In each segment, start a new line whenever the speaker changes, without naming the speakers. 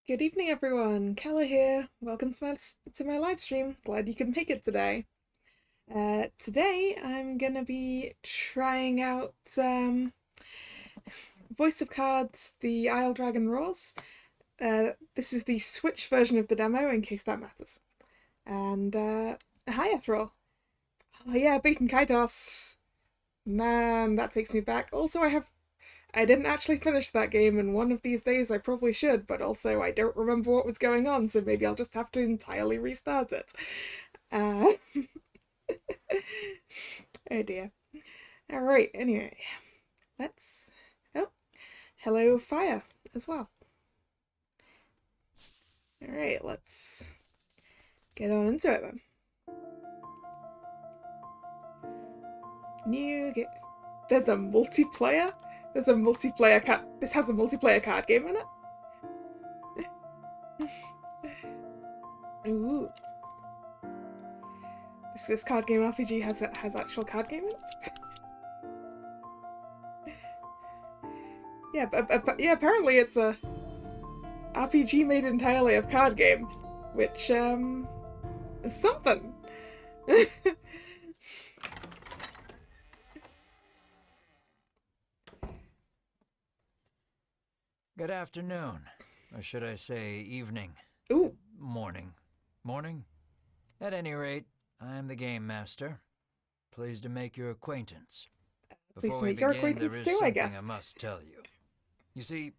Good evening, everyone. Kalla here. Welcome to my live stream. Glad you could make it today. Today I'm gonna be trying out Voice of Cards, the Isle Dragon Roars. This is the Switch version of the demo, in case that matters. And hi, after all. Oh yeah, beaten Kaitos. Man, that takes me back. Also, I didn't actually finish that game, and one of these days I probably should, but also I don't remember what was going on, so maybe I'll just have to entirely restart it. Uh, oh dear. Alright, anyway. Let's... Oh, hello Fire as well. Alright, let's get on into it then. There's a multiplayer? There's a multiplayer card. This has a multiplayer card game in it. Ooh. This card game RPG has actual card game in it. Yeah, but yeah. Apparently, it's a RPG made entirely of card game, which is something.
Good afternoon, or should I say evening?
Ooh.
Morning. Morning? At any rate, I am the Game Master. Pleased to make your acquaintance.
Pleased to make your acquaintance too, I guess.
I must tell you. You see,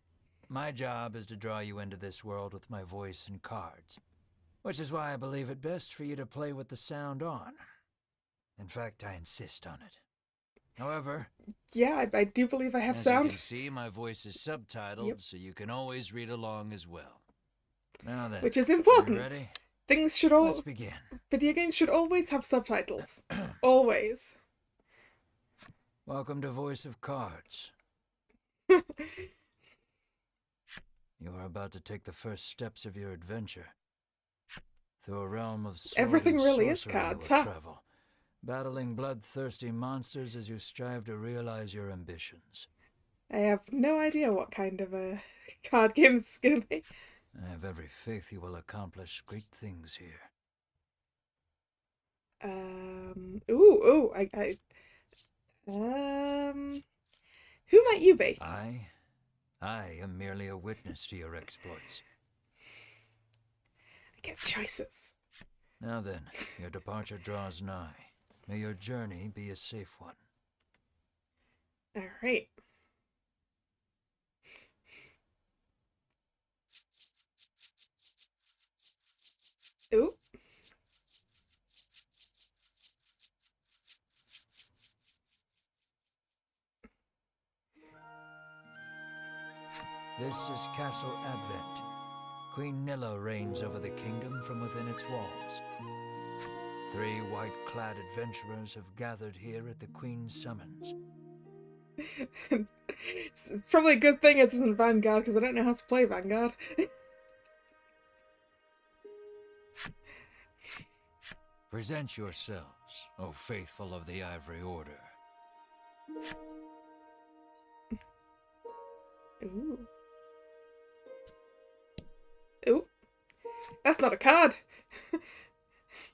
my job is to draw you into this world with my voice and cards, which is why I believe it best for you to play with the sound on. In fact, I insist on it. However,
yeah, I do believe I have sound.
As you can see, my voice is subtitled,
yep.
So you can always read along as well. Now then,
which is important.
Ready?
Things should
Let's begin.
Video games should always have subtitles. Always.
Welcome to Voice of Cards. You are about to take the first steps of your adventure through a realm of sword
everything
and
really is
sorcery.
cards,
You will
huh?
travel, battling bloodthirsty monsters as you strive to realize your ambitions.
I have no idea what kind of a card game it's gonna be.
I have every faith you will accomplish great things here.
Who might you be?
I am merely a witness to your exploits.
I get choices.
Now then, your departure draws nigh. May your journey be a safe one.
All right. Ooh.
This is Castle Advent. Queen Nilla reigns over the kingdom from within its walls. 3 white-clad adventurers have gathered here at the Queen's summons.
It's probably a good thing it isn't Vanguard, because I don't know how to play Vanguard.
Present yourselves, O faithful of the Ivory Order.
Ooh. Ooh. That's not a card.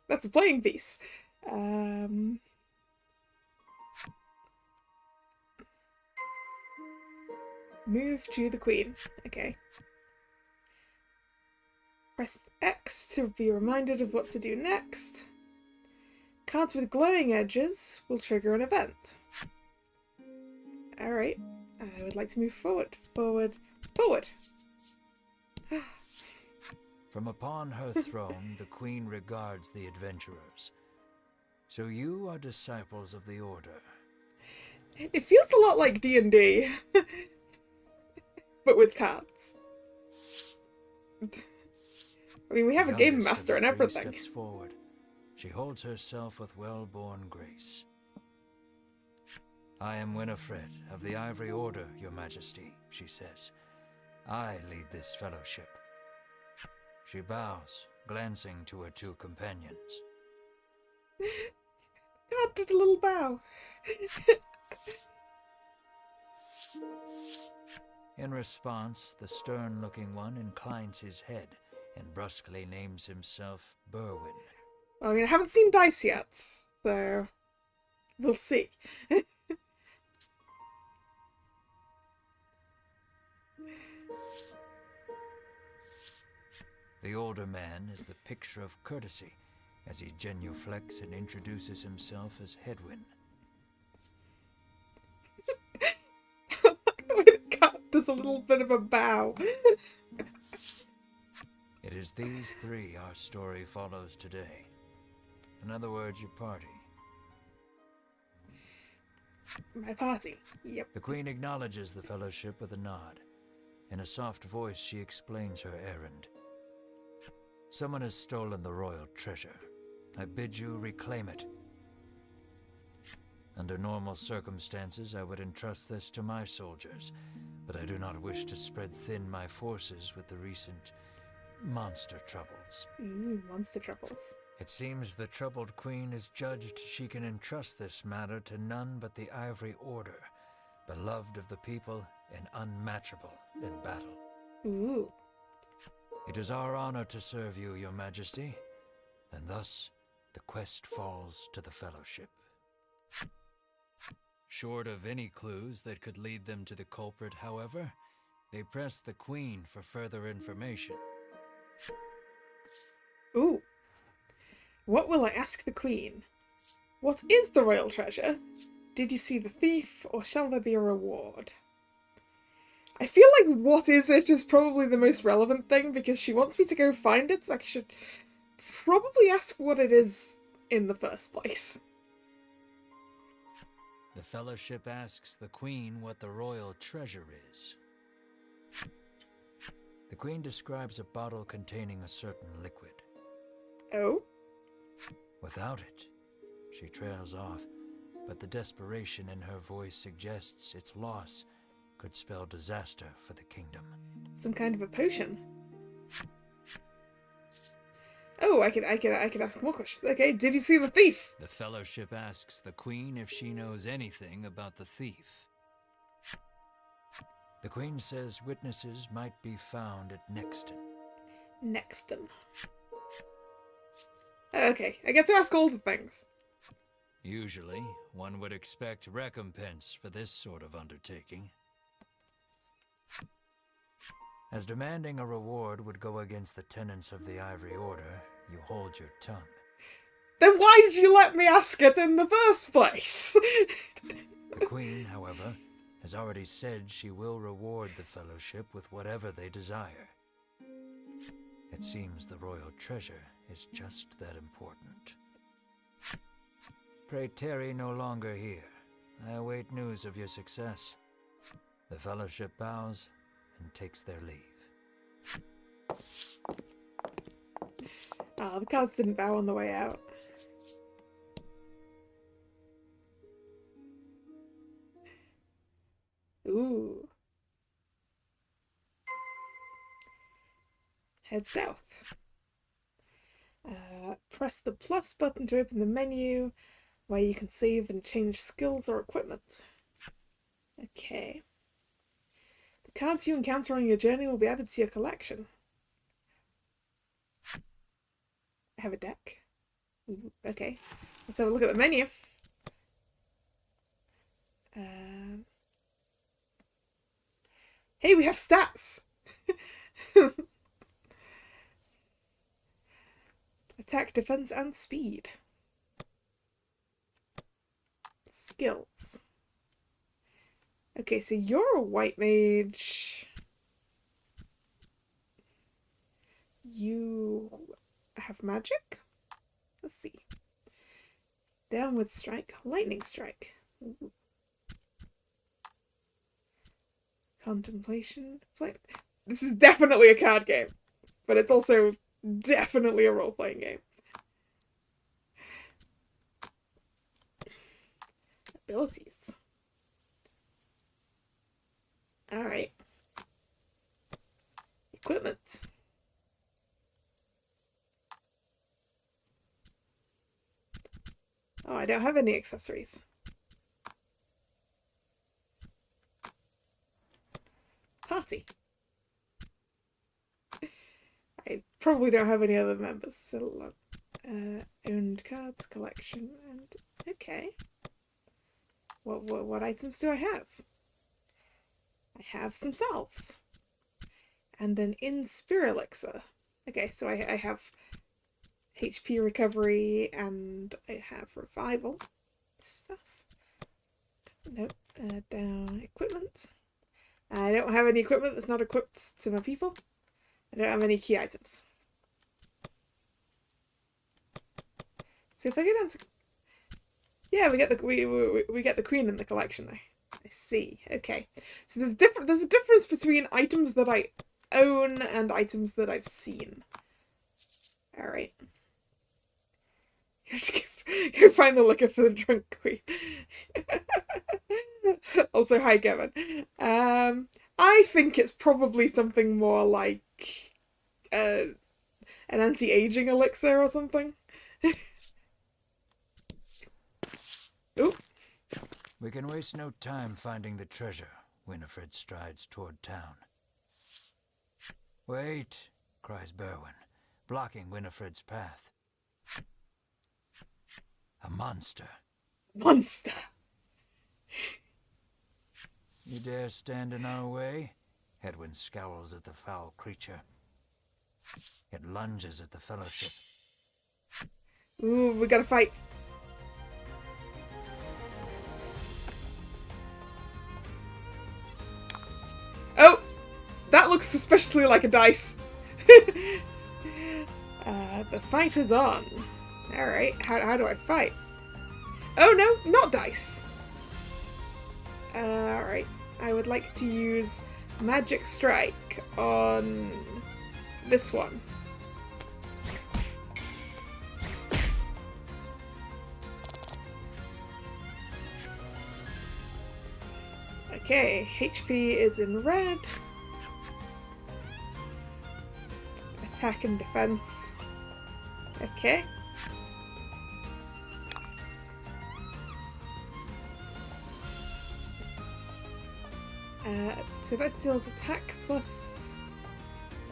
That's a playing piece. Move to the Queen. Okay. Press X to be reminded of what to do next. Cards with glowing edges will trigger an event. Alright. I would like to move forward. Forward. Forward!
From upon her throne, the Queen regards the adventurers. So you are disciples of the Order.
It feels a lot like D&D. But with cards. I mean, we have a game master and everything.
Steps forward. She holds herself with well-born grace. I am Winifred of the Ivory Order, Your Majesty, she says. I lead this fellowship. She bows, glancing to her 2 companions.
God did a little bow.
In response, the stern-looking one inclines his head and brusquely names himself Berwin.
Well, I mean, I haven't seen dice yet, so we'll see.
The older man is the picture of courtesy as he genuflects and introduces himself as Hedwyn.
I like the way the cat does a little bit of a bow.
It is these three our story follows today. In other words, your party.
My party. Yep.
The Queen acknowledges the fellowship with a nod. In a soft voice, she explains her errand. Someone has stolen the royal treasure. I bid you reclaim it. Under normal circumstances, I would entrust this to my soldiers, but I do not wish to spread thin my forces with the recent monster troubles.
Monster troubles.
It seems the troubled queen is judged she can entrust this matter to none but the Ivory Order, beloved of the people and unmatchable in battle.
Ooh.
It is our honor to serve you, your majesty, and thus the quest falls to the fellowship. Short of any clues that could lead them to the culprit, however, they press the queen for further information.
Ooh. What will I ask the queen? What is the royal treasure? Did you see the thief, or shall there be a reward? I feel like what is it is probably the most relevant thing, because she wants me to go find it, so I should probably ask what it is in the first place.
The fellowship asks the queen what the royal treasure is. The queen describes a bottle containing a certain liquid.
Oh?
Without it, she trails off, but the desperation in her voice suggests its loss could spell disaster for the kingdom.
Some kind of a potion. Oh, I could ask more questions. Okay, did you see the thief?
The fellowship asks the queen if she knows anything about the thief. The queen says witnesses might be found at Nexton.
Nexton. Okay, I get to ask all the things.
Usually, one would expect recompense for this sort of undertaking. As demanding a reward would go against the tenets of the Ivory Order, you hold your tongue.
Then why did you let me ask it in the first place?
The queen, however, has already said she will reward the fellowship with whatever they desire. It seems the royal treasure is just that important. Pray tarry no longer here. I await news of your success. The fellowship bows and takes their leave.
Ah, the cards didn't bow on the way out. Ooh. Head south. Press the plus button to open the menu, where you can save and change skills or equipment. Okay. The cards you encounter on your journey will be added to your collection. I have a deck. Ooh, okay. Let's have a look at the menu. Hey, we have stats! Attack, defense, and speed. Skills. Okay, so you're a white mage. You have magic? Let's see. Downward strike, lightning strike. Ooh. Contemplation. Flame. This is definitely a card game, but it's also definitely a role-playing game. Abilities. Alright. Equipment. Oh, I don't have any accessories. Party. I probably don't have any other members. So, owned cards, collection, and okay. What items do I have? I have some salves. And an in-spirit elixir. Okay, so I have HP recovery and I have revival stuff. Nope. Down equipment. I don't have any equipment that's not equipped to my people. I don't have any key items. So if I go down to... Yeah, we get the queen in the collection now. I see. Okay. So there's a difference between items that I own and items that I've seen. Alright. You have to go find the liquor for the drunk queen. Also, hi Kevin. I think it's probably something more like an anti-aging elixir or something. Ooh.
We can waste no time finding the treasure. Winifred strides toward town. Wait, cries Berwin, blocking Winifred's path. A monster.
Monster.
You dare stand in our way? Hedwin scowls at the foul creature. It lunges at the fellowship.
Ooh, we gotta fight. Oh! That looks suspiciously like a dice. The fight is on. Alright, how do I fight? Oh no, not dice. Alright, I would like to use Magic Strike on this one. Okay, HP is in red. Attack and defense. Okay. So that deals attack plus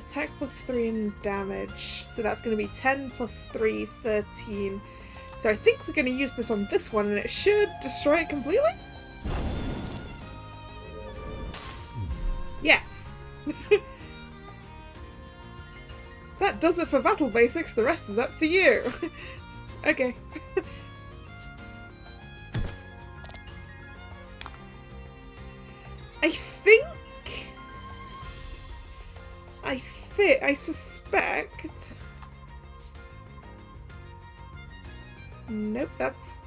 3 in damage. So that's going to be 10 plus 3, 13. So I think we're going to use this on this one and it should destroy it completely? Yes! That does it for battle basics, the rest is up to you! Okay. I suspect... Nope, that's...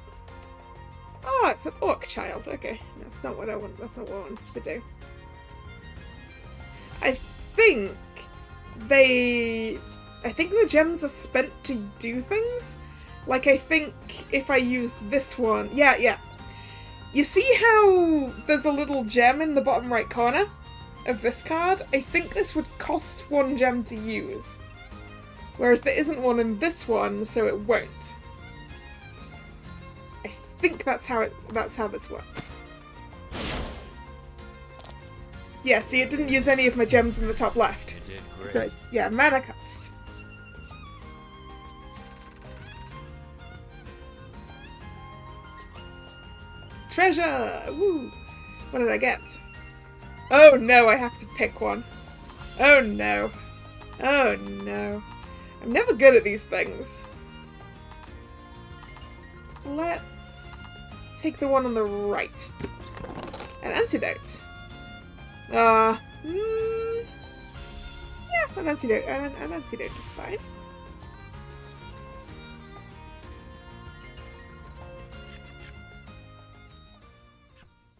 Oh, it's an orc child. Okay, that's not what I want. That's not what I wanted to do. I think the gems are spent to do things. Like, I think if I use this one... Yeah. You see how there's a little gem in the bottom right corner of this card? I think this would cost 1 gem to use. Whereas there isn't one in this one, so it won't. I think that's how this works. Yeah, see, it didn't use any of my gems in the top left.
You did great.
So it's, yeah, mana cost. Treasure! Woo! What did I get? Oh no, I have to pick one. Oh no. Oh no. I'm never good at these things. Let's take the one on the right. An antidote. Yeah, an antidote. An antidote is fine.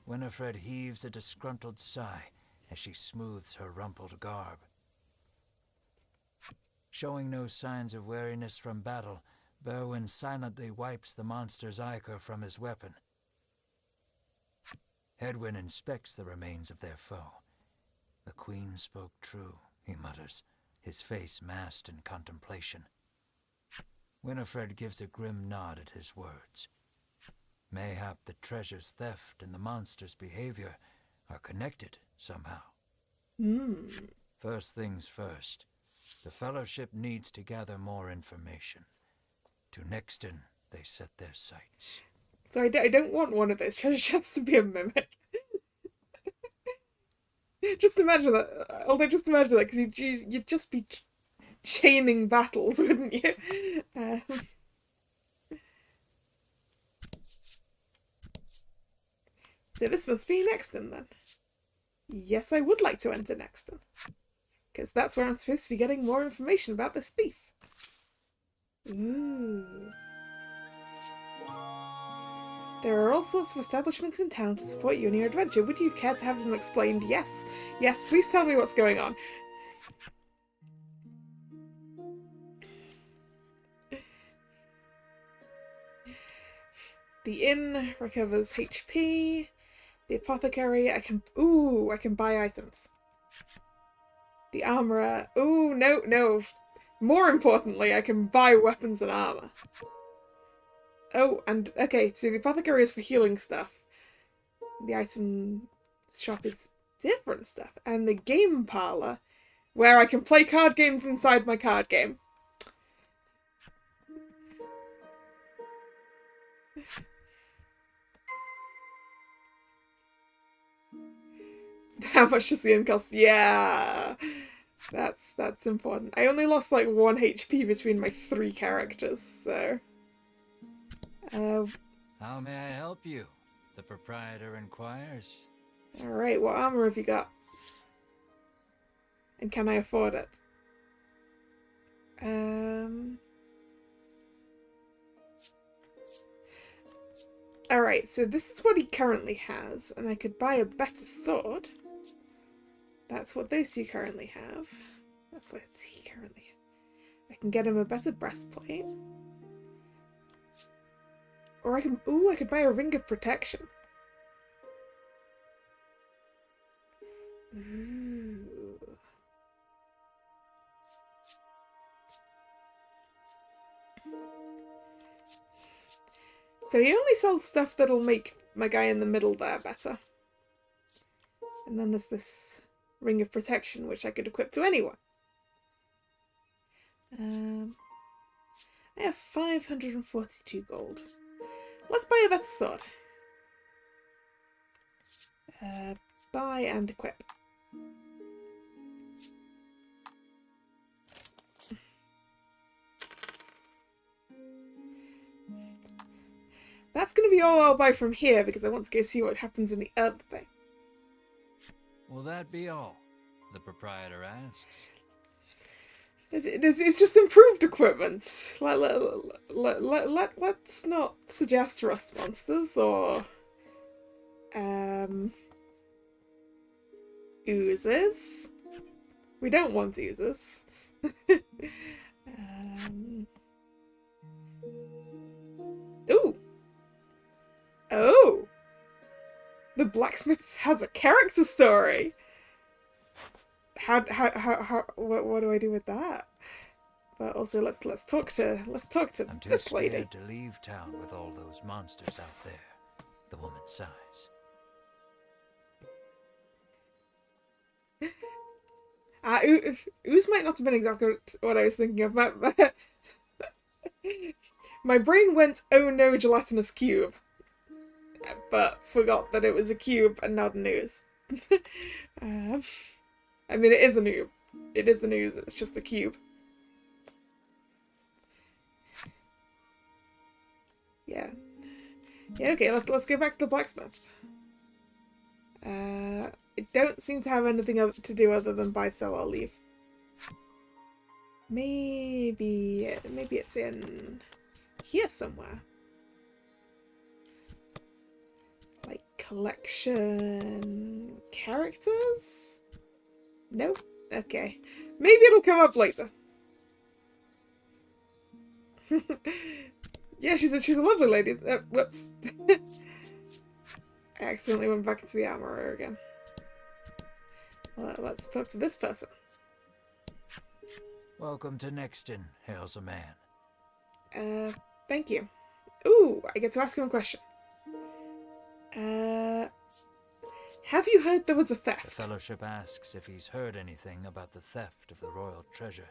Winifred heaves a disgruntled sigh as she smooths her rumpled garb. Showing no signs of weariness from battle, Berwin silently wipes the monster's ichor from his weapon. Hedwin inspects the remains of their foe. The queen spoke true, he mutters, his face masked in contemplation. Winifred gives a grim nod at his words. Mayhap the treasure's theft and the monster's behavior are connected somehow.
Hmm.
First things first. The Fellowship needs to gather more information. To Nexton, they set their sights.
So I don't want one of those treasure chests to be a mimic. Just imagine that. Although, just imagine that, because you'd just be chaining battles, wouldn't you? So this must be Nexton, then. Yes, I would like to enter Nexton. Because that's where I'm supposed to be getting more information about this thief. Ooh. There are all sorts of establishments in town to support you in your adventure. Would you care to have them explained? Yes. Yes, please tell me what's going on. The inn recovers HP. The apothecary, I can buy items. The armorer, no. More importantly, I can buy weapons and armor. Oh, and okay, so the apothecary is for healing stuff. The item shop is different stuff. And the game parlor, where I can play card games inside my card game. How much does the inn cost? Yeah, that's important. I only lost like 1 HP between my 3 characters, so.
How may I help you? The proprietor inquires.
All right, what armor have you got? And can I afford it? All right, so this is what he currently has, and I could buy a better sword. That's what those two currently have. That's what he currently has. I can get him a better breastplate. Or I could buy a ring of protection. Ooh. So he only sells stuff that'll make my guy in the middle there better. And then there's this ring of protection, which I could equip to anyone. I have 542 gold. Let's buy a better sword. Buy and equip. That's going to be all I'll buy from here because I want to go see what happens in the other thing.
Will that be all? The proprietor asks.
It's just improved equipment. Let's not suggest rust monsters or oozes. We don't want oozes. Ooh. Oh. The Blacksmith has a character story. What do I do with that? But also let's talk to
I'm too
this lady.
scared to leave town with all those monsters out there. The woman sighs.
Ooze might not have been exactly what I was thinking of. My brain went, oh no, gelatinous cube. But forgot that it was a cube and not an ooze. I mean, it is an ooze. It is an ooze, it's just a cube. Yeah. Yeah, okay, let's go back to the blacksmith. I don't seem to have anything to do other than buy, sell, or leave. Maybe it's in here somewhere. Like collection characters? Nope. Okay. Maybe it'll come up later. Yeah, she's a lovely lady. Whoops. I accidentally went back into the armorer again. Well, let's talk to this person.
Welcome to Nexton, hails a man.
Thank you. Ooh, I get to ask him a question. Have you heard there was a
The
theft?
Fellowship asks if he's heard anything about the theft of the royal treasure.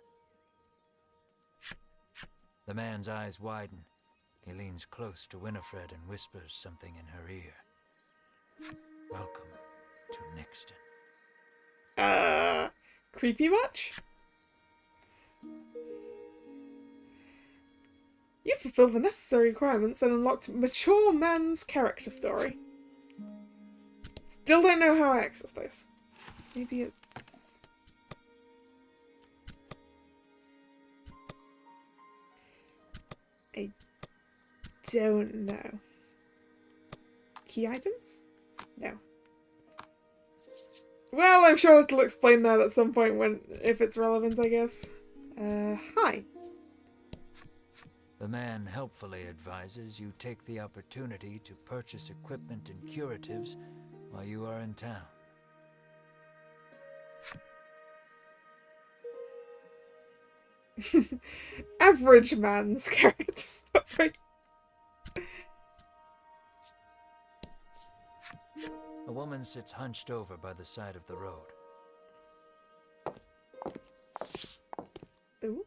The man's eyes widen. He leans close to Winifred and whispers something in her ear. Welcome to Nixton.
Creepy much? You fulfilled the necessary requirements and unlocked Mature Man's Character Story. Still don't know how I access this. Maybe it's... I don't know. Key items? No. Well, I'm sure it'll explain that at some point if it's relevant, I guess. Hi.
The man helpfully advises you take the opportunity to purchase equipment and curatives while you are in town.
Average man's character story.
A woman sits hunched over by the side of the road.
Ooh.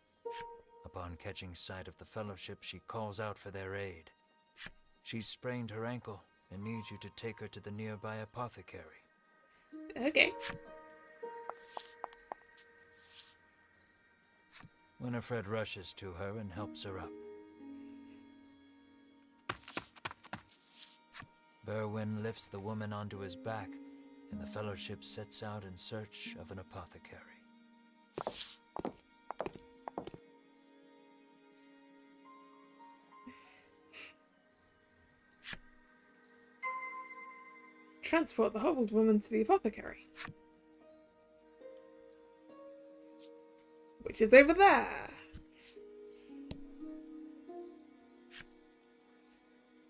Upon catching sight of the Fellowship, she calls out for their aid. She's sprained her ankle and needs you to take her to the nearby apothecary.
Okay.
Winifred rushes to her and helps her up. Berwin lifts the woman onto his back, and the Fellowship sets out in search of an apothecary.
Transport the hobbled woman to the apothecary. Which is over there.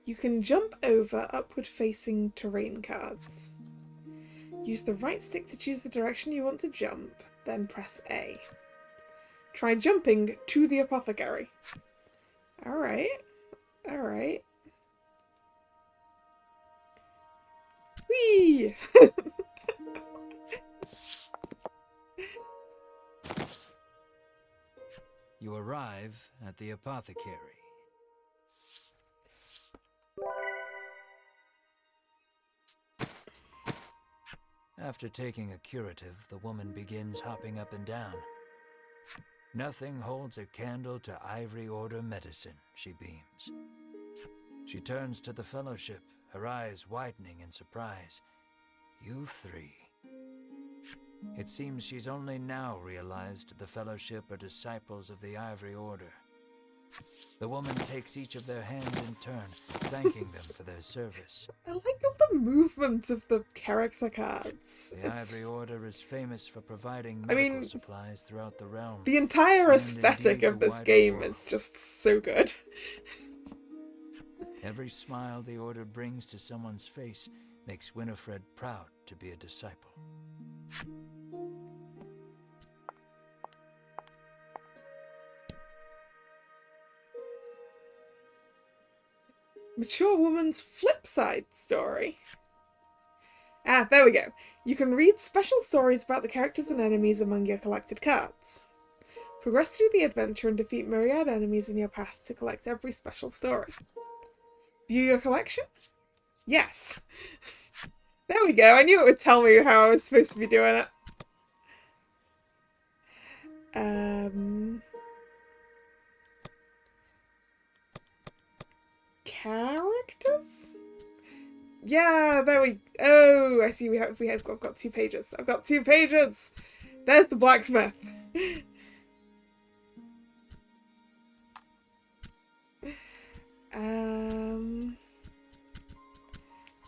You can jump over upward-facing terrain cards. Use the right stick to choose the direction you want to jump, then press A. Try jumping to the apothecary. Alright. Alright. Whee!
You arrive at the apothecary. After taking a curative, the woman begins hopping up and down. Nothing holds a candle to Ivory Order medicine, she beams. She turns to the Fellowship, her eyes widening in surprise. You three. It seems she's only now realized the Fellowship are disciples of the Ivory Order. The woman takes each of their hands in turn, thanking them for their service.
I like all the movement of the character cards.
The Ivory Order is famous for providing medical supplies throughout the realm.
The entire
and
aesthetic
indeed
of
the
this
wider
game
world.
is just so good.
Every smile the Order brings to someone's face makes Winifred proud to be a disciple.
Mature Woman's Flip Side Story. Ah, there we go. You can read special stories about the characters and enemies among your collected cards. Progress through the adventure and defeat myriad enemies in your path to collect every special story. View your collection? Yes. There we go. I knew it would tell me how I was supposed to be doing it. Characters? Yeah, there we... Oh, I see I've got 2 pages. I've got 2 pages! There's the blacksmith.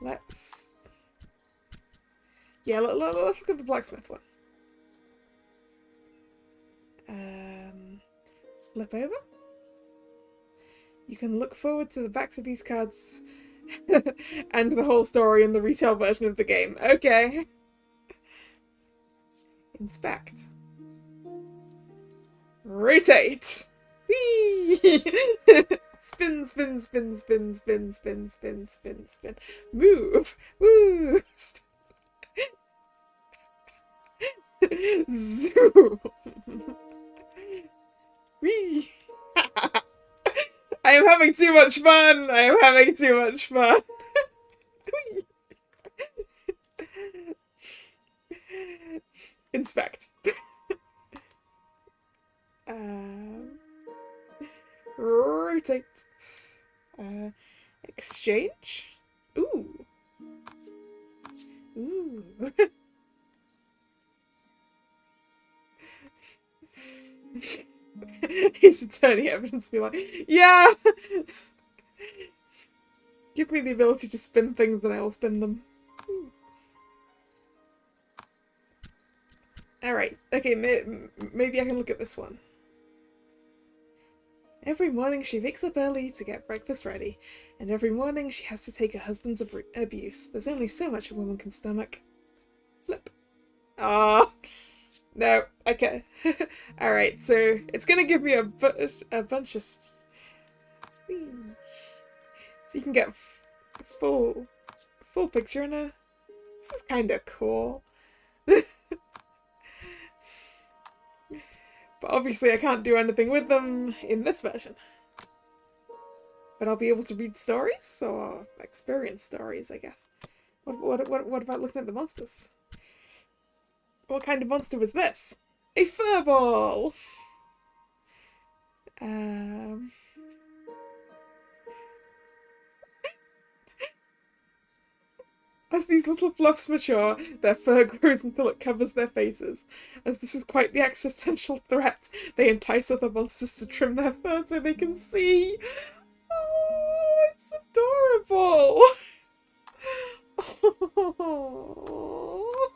Let's... Yeah, let's look at the blacksmith one. Flip over. You can look forward to the backs of these cards and the whole story in the retail version of the game. Okay. Inspect. Rotate. Whee! Spin, spin, spin, spin, spin, spin, spin, spin, spin. Move. Woo! too much fun. I am having too much fun. Inspect. Rotate. Exchange. Ooh. Ooh. His attorney evidence be like, yeah! Give me the ability to spin things and I will spin them. Alright, okay, maybe I can look at this one. Every morning she wakes up early to get breakfast ready, and every morning she has to take her husband's abuse. There's only so much a woman can stomach. Flip. Ah, no, okay. Alright, so it's gonna give me a bunch of... So you can get full picture in her. This is kind of cool. But obviously I can't do anything with them in this version. But I'll be able to read stories, or experience stories, I guess. What about looking at the monsters? What kind of monster was this? A furball! As these little fluffs mature, their fur grows until it covers their faces. As this is quite the existential threat, they entice other monsters to trim their fur so they can see. Oh, it's adorable! Oh.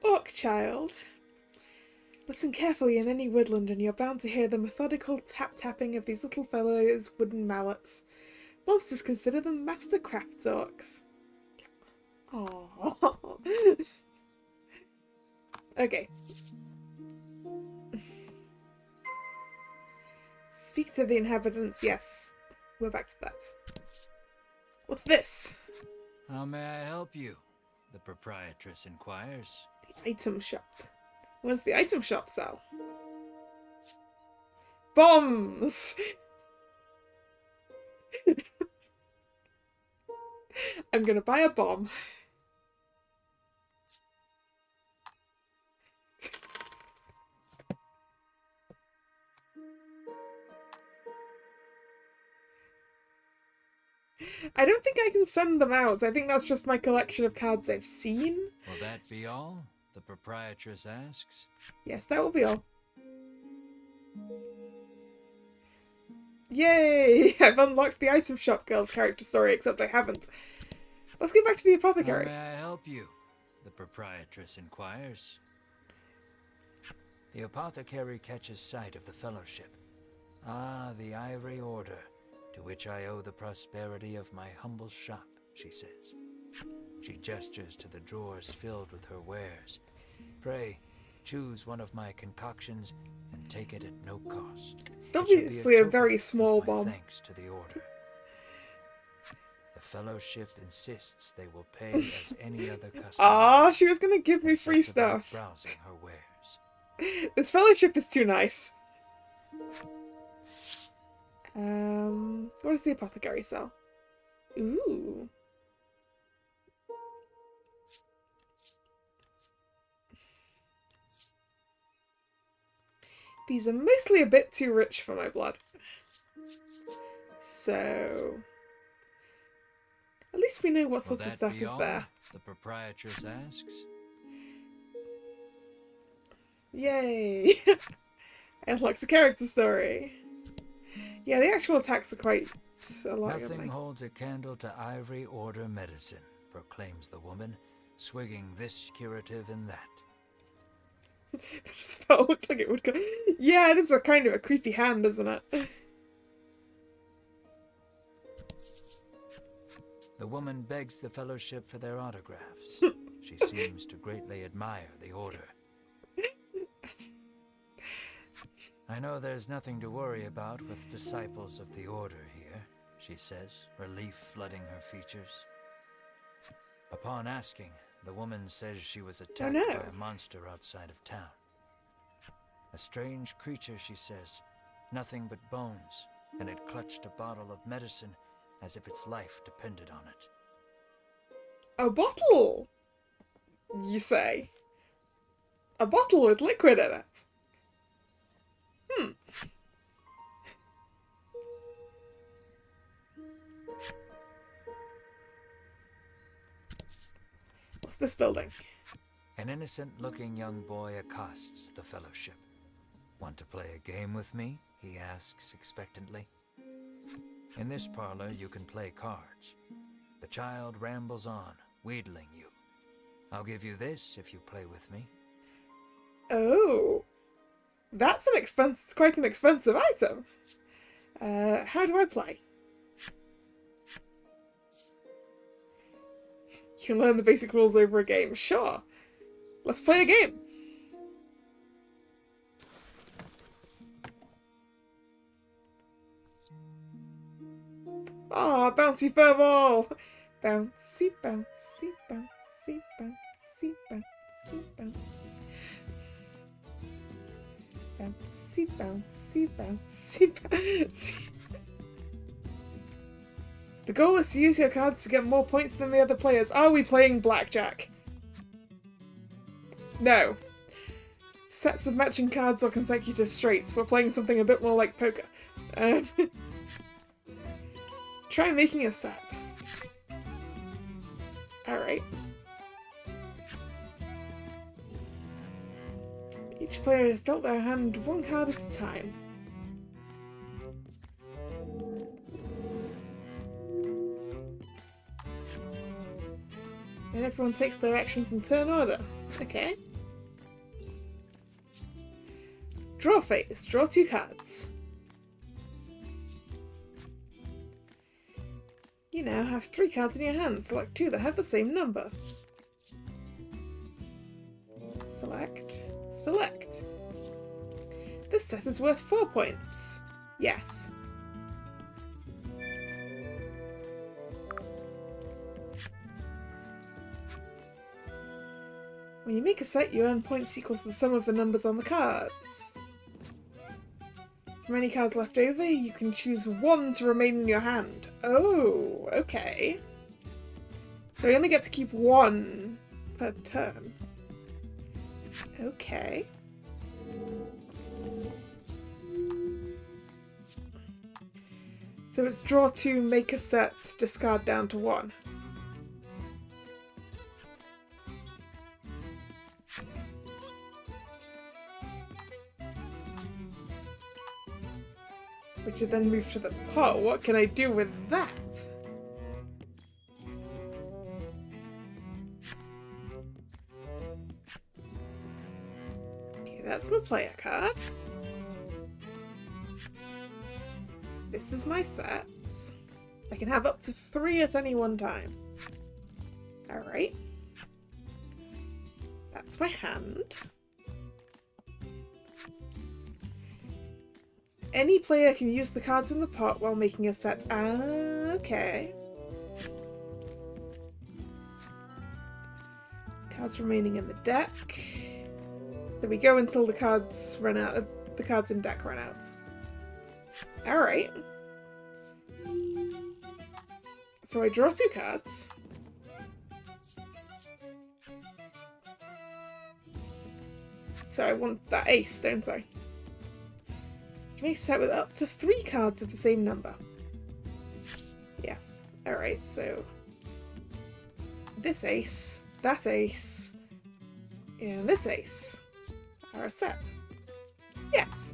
Orc child. Listen carefully in any woodland and you're bound to hear the methodical tap-tapping of these little fellows' wooden mallets. Monsters consider them master crafts orcs. Aww. Okay. Speak to the inhabitants, yes. We're back to that. What's this?
How may I help you? The proprietress inquires.
The item shop. What does the item shop sell? Bombs! I'm gonna buy a bomb. I don't think I can send them out. I think that's just my collection of cards I've seen.
Will that be all? The proprietress asks.
Yes, that will be all. Yay! I've unlocked the item shop girl's character story, except I haven't. Let's get back to the apothecary.
How may I help you? The proprietress inquires. The apothecary catches sight of the fellowship. Ah, the Ivory Order, to which I owe the prosperity of my humble shop, she says. She gestures to the drawers filled with her wares. Pray, choose one of my concoctions and take it at no cost.
Obviously a very small bomb.
Thanks to the order. The fellowship insists they will pay as any other customer.
Ah, she was gonna give me free stuff.
Browsing her wares.
This fellowship is too nice. What does the apothecary sell? Ooh. These are mostly a bit too rich for my blood. So... at least we know what sort of stuff is there.
The proprietress asks.
Yay! I unlocked a character story. Yeah, the actual attacks are quite a lot.
Nothing holds a candle to Ivory Order medicine, proclaims the woman, swigging this curative and that.
That just felt looks like it would go. Yeah, it is a kind of a creepy hand, isn't it?
The woman begs the fellowship for their autographs. She seems to greatly admire the order. I know there's nothing to worry about with disciples of the order here, she says, relief flooding her features. Upon asking, the woman says she was attacked by a monster outside of town. A strange creature, she says. Nothing but bones, and it clutched a bottle of medicine as if its life depended on it.
A bottle, you say? A bottle with liquid in it? What's this building?
An innocent-looking young boy accosts the fellowship. Want to play a game with me? He asks expectantly. In this parlor, you can play cards. The child rambles on, wheedling you. I'll give you this if you play with me.
Oh, that's quite an expensive item. How do I play? You can learn the basic rules over a game. Sure. Let's play a game. Ah, bouncy furball! Bouncy, bouncy, bouncy, bouncy, bouncy, bouncy. Bouncy, bouncy, bouncy, bouncy. The goal is to use your cards to get more points than the other players. Are we playing blackjack? No. Sets of matching cards or consecutive straights. We're playing something a bit more like poker. Try making a set. Alright. Each player has dealt their hand one card at a time. And everyone takes their actions in turn order. Okay. Draw phase. Draw 2 cards. You now have 3 cards in your hand. Select 2 that have the same number. Select. Select. This set is worth 4 points. Yes. When you make a set, you earn points equal to the sum of the numbers on the cards. From any cards left over, you can choose 1 to remain in your hand. Oh, okay. So you only get to keep 1 per turn. Okay. So it's draw 2, make a set, discard down to 1. Which would then move to the pot. What can I do with that? Okay, that's my player card. This is my sets. I can have up to 3 at any one time. Alright. That's my hand. Any player can use the cards in the pot while making a set. Ah, okay. Cards remaining in the deck. So we go until the cards run out. The cards in deck run out. Alright. So I draw 2 cards. So I want that ace, don't I? Make a set with up to 3 cards of the same number. Yeah. Alright, so this ace, that ace, and this ace are a set. Yes.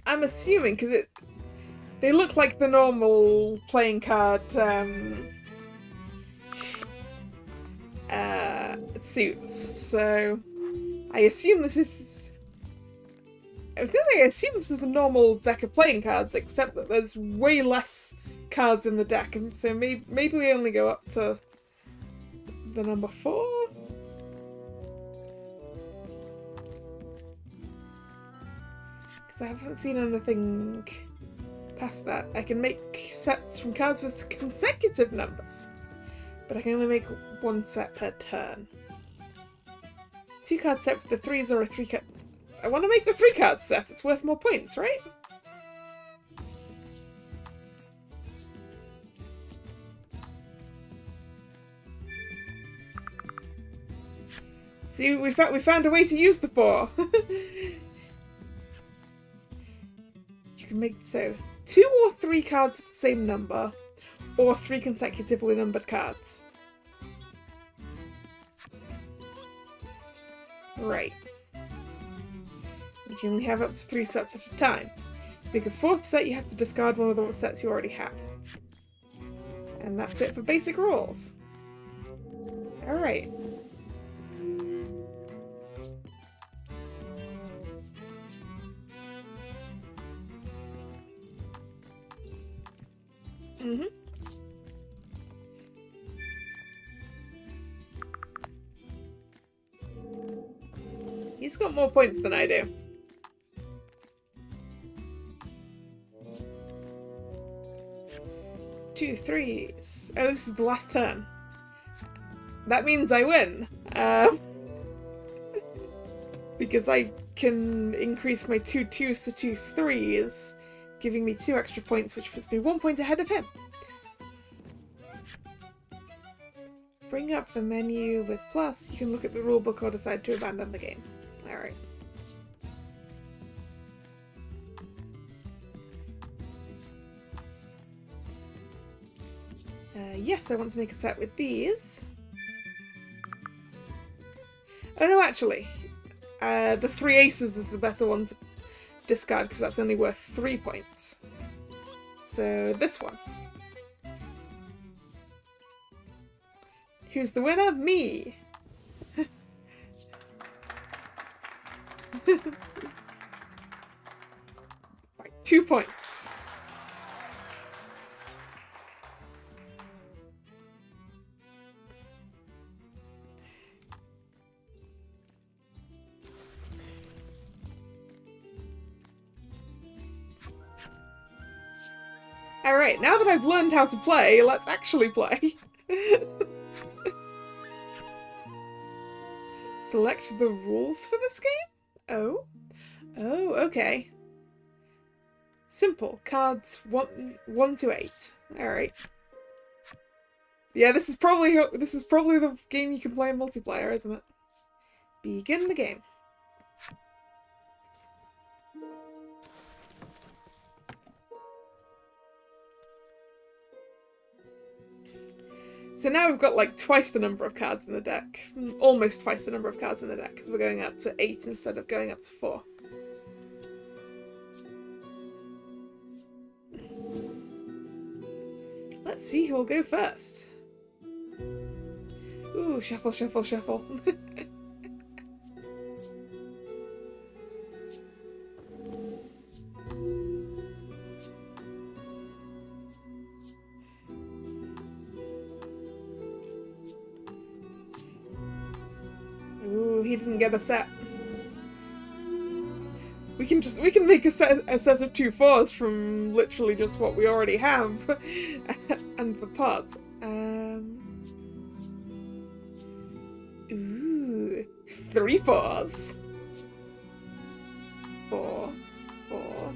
I'm assuming, because they look like the normal playing card suits, so I assume this is... I was going to say, I assume this is a normal deck of playing cards, except that there's way less cards in the deck, and so maybe we only go up to the number 4? Because I haven't seen anything past that. I can make sets from cards with consecutive numbers, but I can only make one set per turn. 2 card set with the 3s or a 3 card. I want to make the 3 card set. It's worth more points, right? See, we found a way to use the 4. You can make 2 or 3 cards of the same number, or 3 consecutively numbered cards. Right. You can only have up to 3 sets at a time. To make a 4th set, you have to discard one of the sets you already have. And that's it for basic rules. Alright. He's got more points than I do. Two threes. Oh, this is the last turn. That means I win. Because I can increase my 2 2s to 2 3s, giving me 2 extra points, which puts me 1 point ahead of him. Bring up the menu with plus. You can look at the rulebook or decide to abandon the game. Alright. Yes, I want to make a set with these. Oh no, actually. The 3 aces is the better one to discard because that's only worth 3 points. So this one. Who's the winner? Me! By 2 points. Alright, now that I've learned how to play, let's actually play. Select the rules for this game? Oh. Oh, okay. Simple. Cards 1 to 8. Alright. Yeah, this is probably the game you can play in multiplayer, isn't it? Begin the game. So now we've got like twice the number of cards in the deck. Almost twice the number of cards in the deck, because we're going up to 8 instead of going up to 4. Let's see who will go first. Ooh, shuffle, shuffle, shuffle. Ooh, he didn't get a set. We can make a set of 2 4s from literally just what we already have and the pot. Ooh, 3 4s. 4, 4,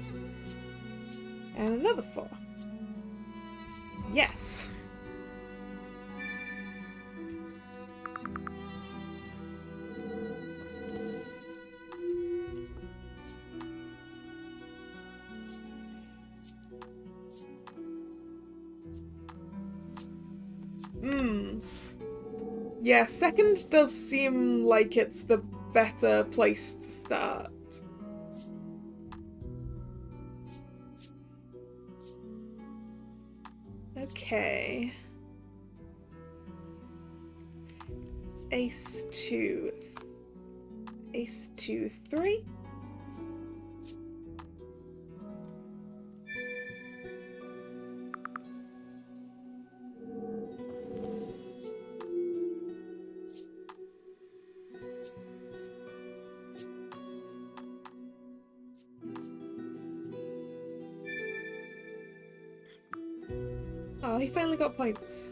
and another 4. Yes. Yeah, second does seem like it's the better place to start. Okay. Ace 2, 3. Oh, he finally got points.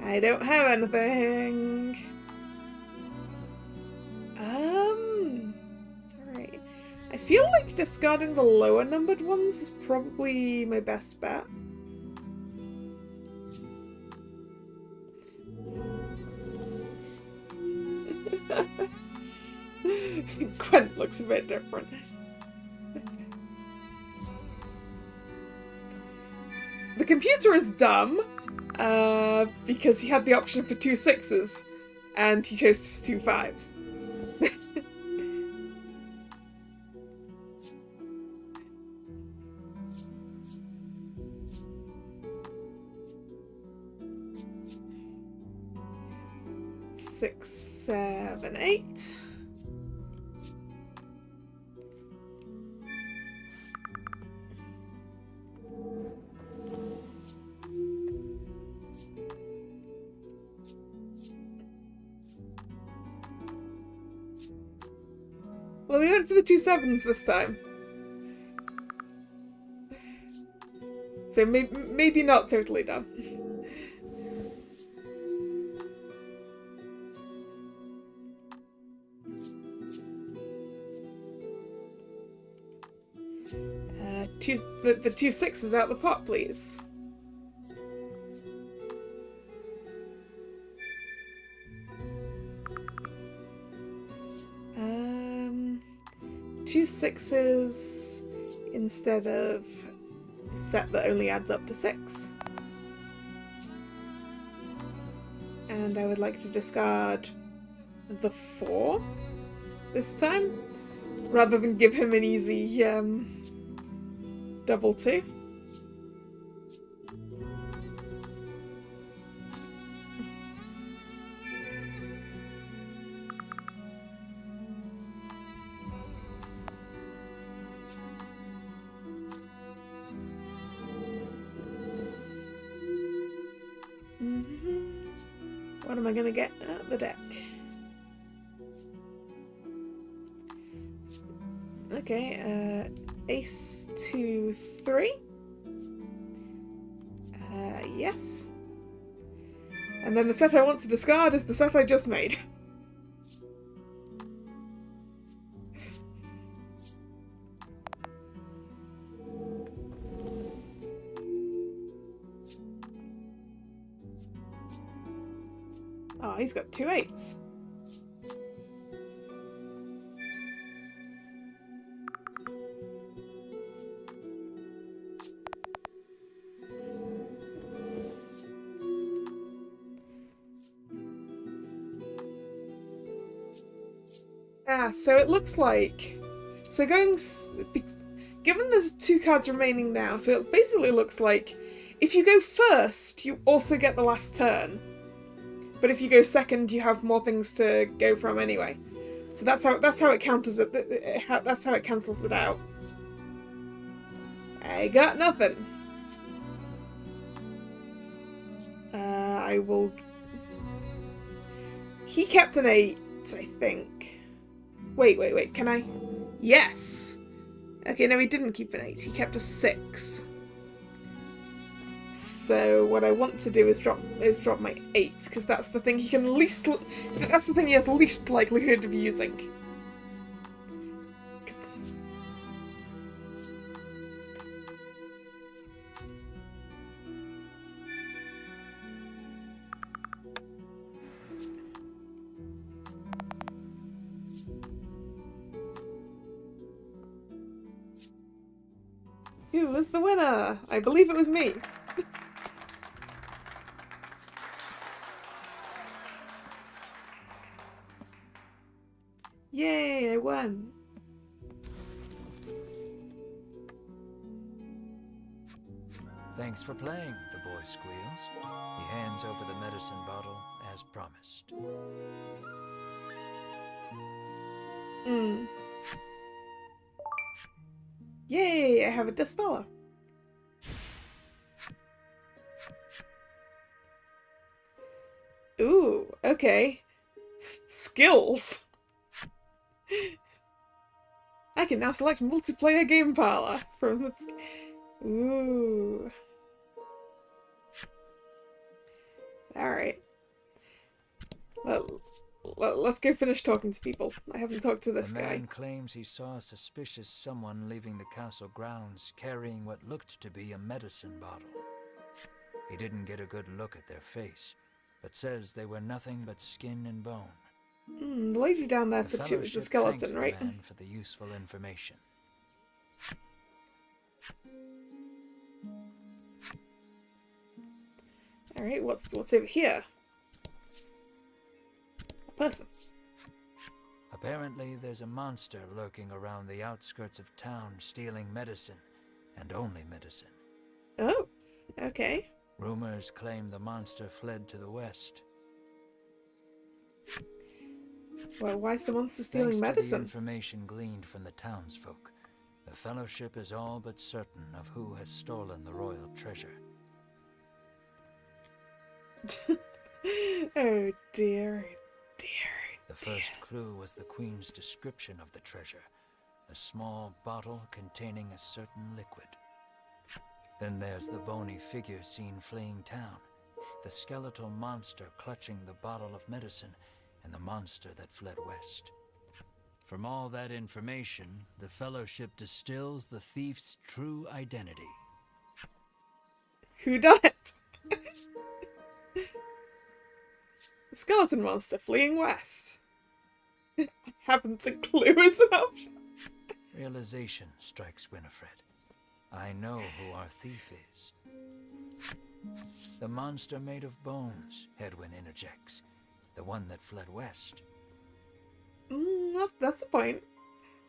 I don't have anything. Alright. I feel like discarding the lower numbered ones is probably my best bet. Gwent looks a bit different. The computer is dumb, because he had the option for 2 6s, and he chose 2 5s. 6, 7, 8. Well, we went for the 2 7s this time. So maybe not totally dumb. The 2 6s out the pot, please. Two 6s instead of a set that only adds up to 6. And I would like to discard the 4 this time, rather than give him an easy double 2. What am I gonna get at the deck? Okay, ace 2 3. Yes. And then the set I want to discard is the set I just made. Oh, he's got 2 8s. So it looks like... So given there's 2 cards remaining now, so it basically looks like if you go first, you also get the last turn. But if you go second, you have more things to go from anyway. So that's how it counters it. That's how it cancels it out. I got nothing. I will... He kept an 8, I think. Wait, can I? Yes! Okay, no, he didn't keep an 8. He kept a 6. So what I want to do is drop my 8, because that's the thing he can least... That's the thing he has least likelihood of using. Who was the winner? I believe it was me. Yay, I won.
Thanks for playing, the boy squeals. He hands over the medicine bottle as promised.
Yay, I have a Dispeller. Okay. Skills. I can now select multiplayer game parlor from this. Ooh. Alright. Let's go finish talking to people. I haven't talked to this
The
guy.
man claims he saw a suspicious someone leaving the castle grounds carrying what looked to be a medicine bottle. He didn't get a good look at their face, but says they were nothing but skin and bone.
The lady down there
The
said she was a
Fellowship
skeleton,
thanks
right?
the man for the useful information.
Alright, what's over here? A person.
Apparently, there's a monster lurking around the outskirts of town stealing medicine, and only medicine.
Oh, okay.
Rumors claim the monster fled to the west.
Well, why is the monster stealing
Thanks to the
medicine?
information gleaned from the townsfolk, the Fellowship is all but certain of who has stolen the royal treasure.
Oh dear, dear.
The first clue was the Queen's description of the treasure, a small bottle containing a certain liquid. Then there's the bony figure seen fleeing town, the skeletal monster clutching the bottle of medicine, and the monster that fled west. From all that information, the Fellowship distills the thief's true identity.
Who done it? The skeleton monster fleeing west. Haven't a clue as an option.
Realization strikes Winifred. I know who our thief is. The monster made of bones, Hedwyn interjects. The one that fled west.
That's the point.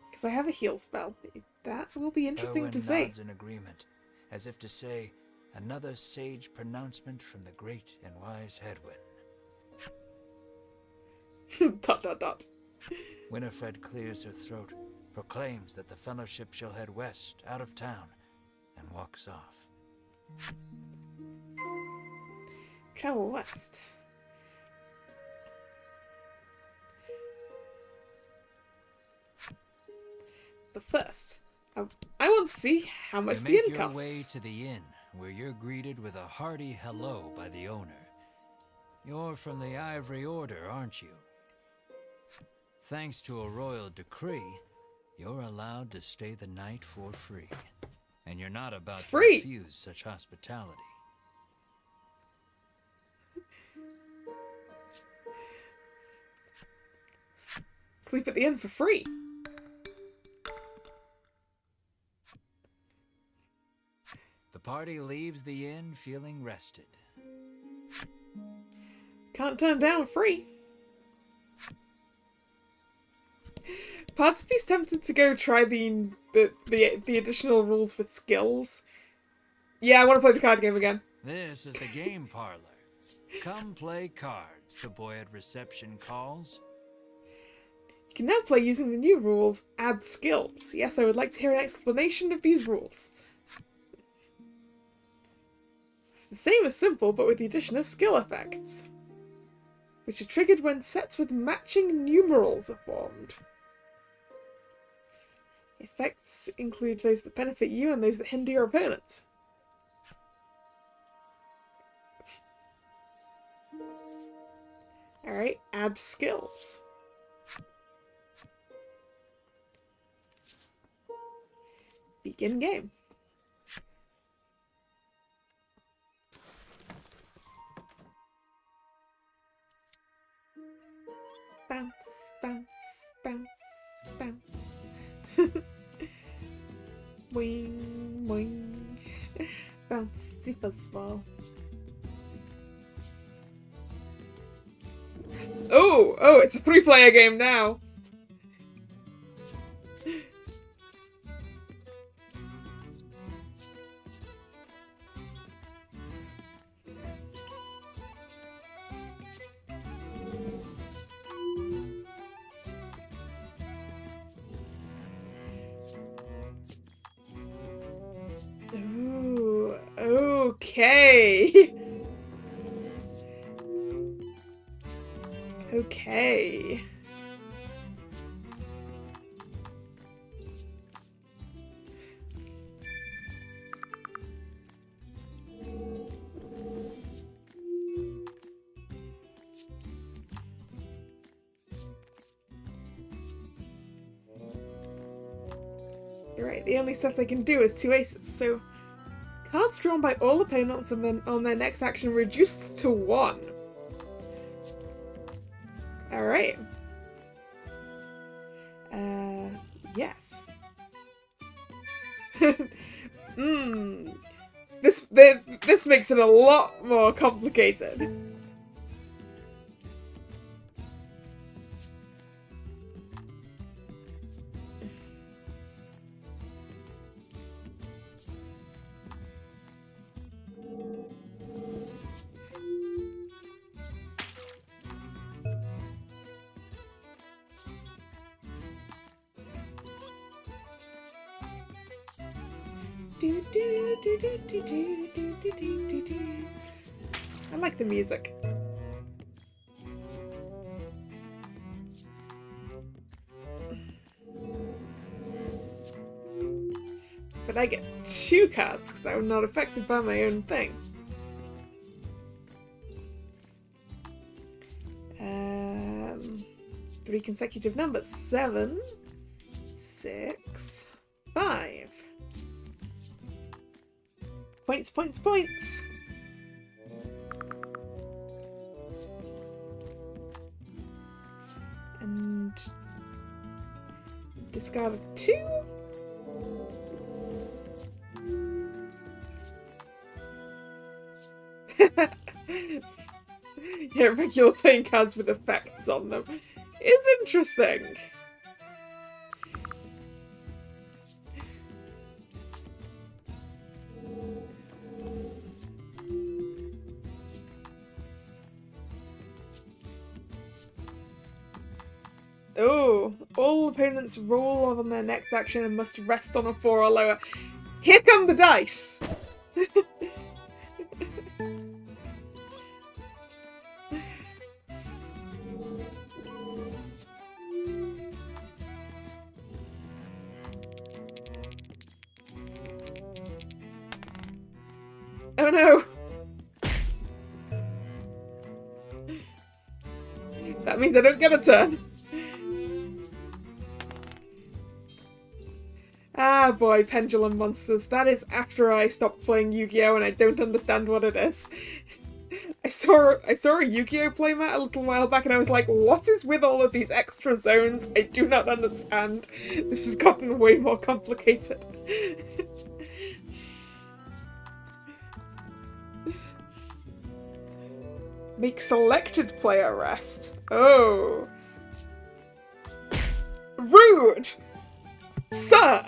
Because I have a heal spell. That will be interesting
Hedwyn
to say.
nods in agreement, as if to say, another sage pronouncement from the great and wise Hedwyn.
Dot dot dot.
Winifred clears her throat, proclaims that the Fellowship shall head west, out of town, and walks off.
Travel west. But first, I want to see how much the inn costs.
You make your way to the inn, where you're greeted with a hearty hello by the owner. You're from the Ivory Order, aren't you? Thanks to a royal decree, you're allowed to stay the night for free. And you're not about to refuse such hospitality.
Sleep at the inn for free.
The party leaves the inn feeling rested.
Can't turn down free. Parts of me's tempted to go try the additional rules with skills. Yeah, I want to play the card game again.
This is the game parlor. Come play cards, the boy at reception calls.
You can now play using the new rules, add skills. Yes, I would like to hear an explanation of these rules. It's the same as simple, but with the addition of skill effects, which are triggered when sets with matching numerals are formed. Effects include those that benefit you and those that hinder your opponent. Alright, add skills. Begin game. Bounce, bounce, bounce, bounce. Wing, wing. Bouncy fuzzball. Oh, it's a 3-player game now. Ooh, okay. Okay. You're right, the only set I can do is 2 aces, so cards drawn by all opponents and then on their next action reduced to 1. Alright. Yes. This makes it a lot more complicated. I like the music. But I get 2 cards because I'm not affected by my own thing. 3 consecutive numbers. 7, 6, 5. Points, points, points! And discard a 2. Yeah, regular playing cards with effects on them. It's interesting. Oh, all opponents roll on their next action and must rest on a 4 or lower. Here come the dice! Oh no! That means I don't get a turn. Ah boy, Pendulum Monsters. That is after I stopped playing Yu-Gi-Oh! And I don't understand what it is. I saw a Yu-Gi-Oh! Playmat a little while back and I was like, what is with all of these extra zones? I do not understand. This has gotten way more complicated. Make selected player rest. Oh. Rude! Sir!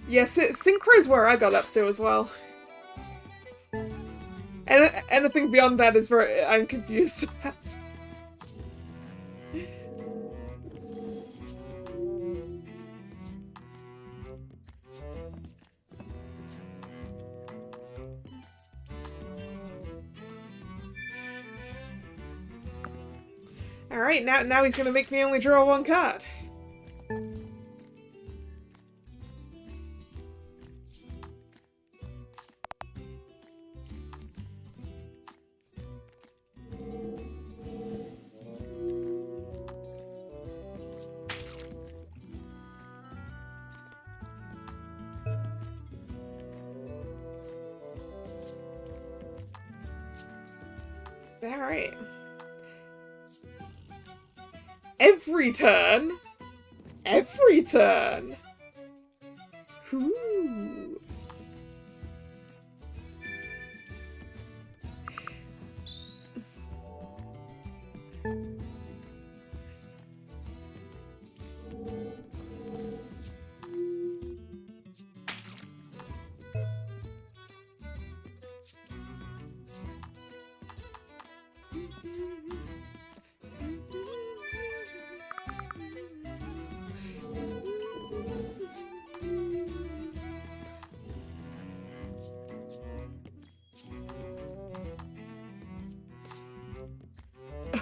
Yes, Synchro's where I got up to as well. Anything beyond that is where I'm confused about. Alright, now he's gonna make me only draw 1 card. Alright. Every turn? Every turn! Ooh.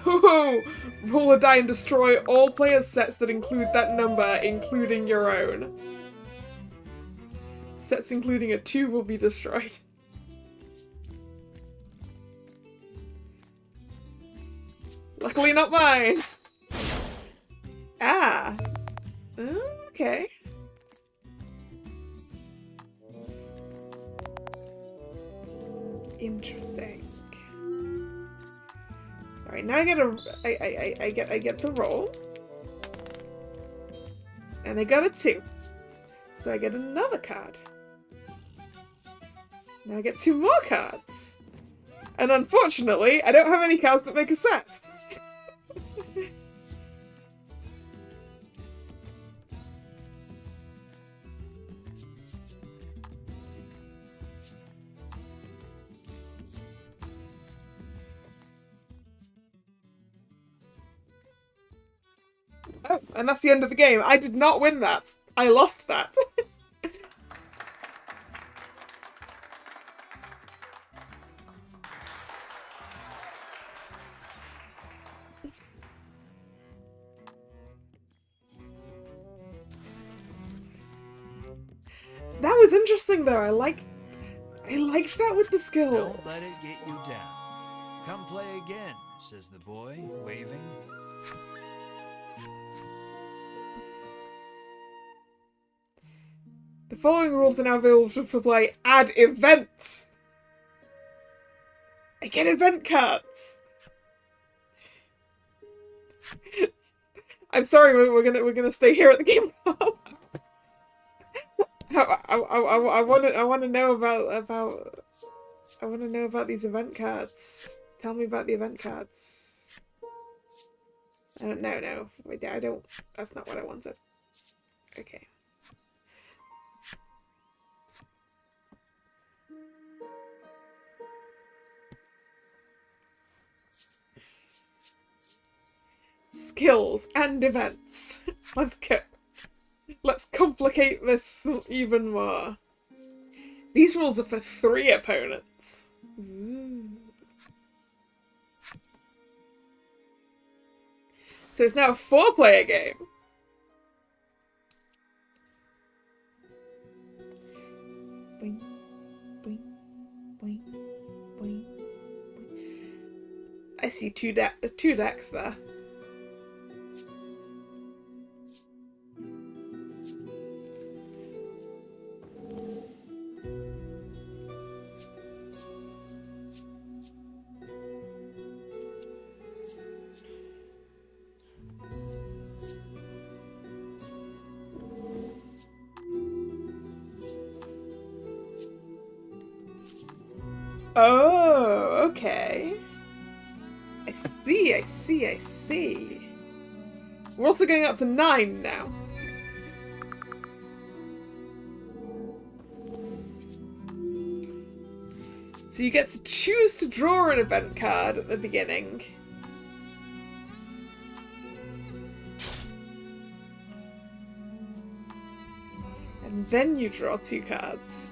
Oh, roll a die and destroy all players' sets that include that number, including your own. Sets including a 2 will be destroyed. Luckily not mine. Ah. Okay. Interesting. Alright, now I get to roll. And I got a 2. So I get another card. Now I get 2 more cards. And unfortunately, I don't have any cards that make a set. Oh, and that's the end of the game. I did not win that. I lost that. That was interesting though. I liked that with the skills.
Don't let it get you down. Come play again, says the boy, waving.
The following rules are now available for play. Add events. I get event cards. I'm sorry, we're gonna stay here at the game hall. I want to know about these event cards. Tell me about the event cards. No. Wait, I don't. That's not what I wanted. Okay. Skills and events. Let's go. Let's complicate this even more. These rules are for 3 opponents. Ooh. So it's now a 4-player game. Boing, boing, boing, boing, boing. I see two decks there. Oh, okay. I see. We're also going up to 9 now. So you get to choose to draw an event card at the beginning. And then you draw 2 cards.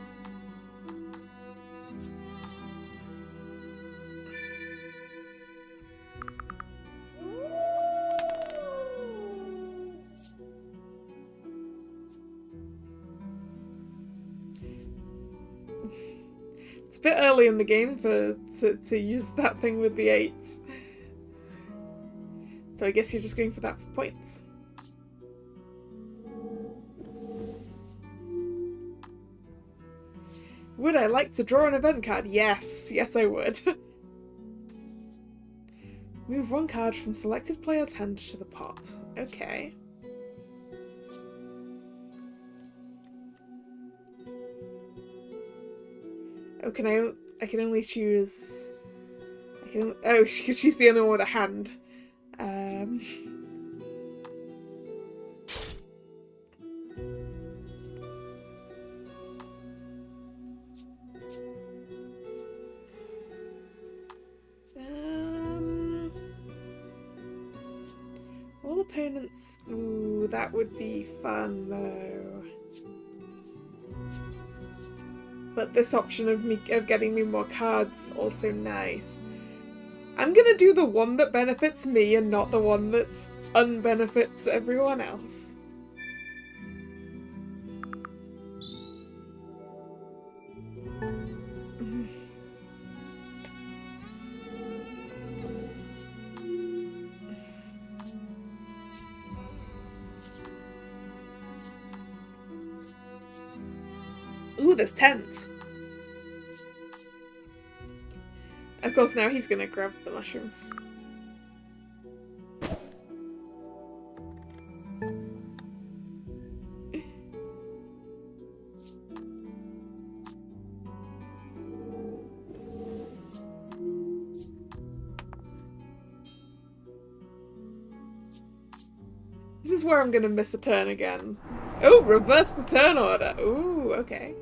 It's a bit early in the game to use that thing with the 8s. So I guess you're just going for that for points. Would I like to draw an event card? Yes. Yes, I would. Move 1 card from selected player's hand to the pot. Okay. Oh, I can only choose... oh, because she's the only one with a hand. All opponents... Ooh, that would be fun, though. But this option of getting me more cards, also nice. I'm gonna do the one that benefits me and not the one that unbenefits everyone else. Ooh, there's tents. Of course, now he's gonna grab the mushrooms. This is where I'm gonna miss a turn again. Oh, reverse the turn order. Ooh, okay.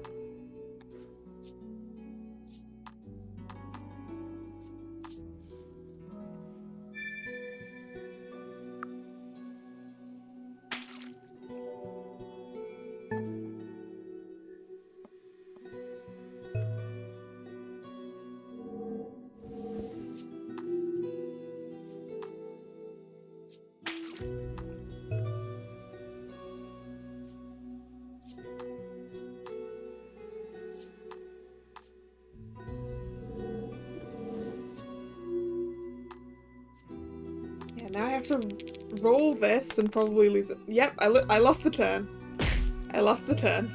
Now I have to roll this and probably lose it. Yep, I lost a turn. I lost a turn.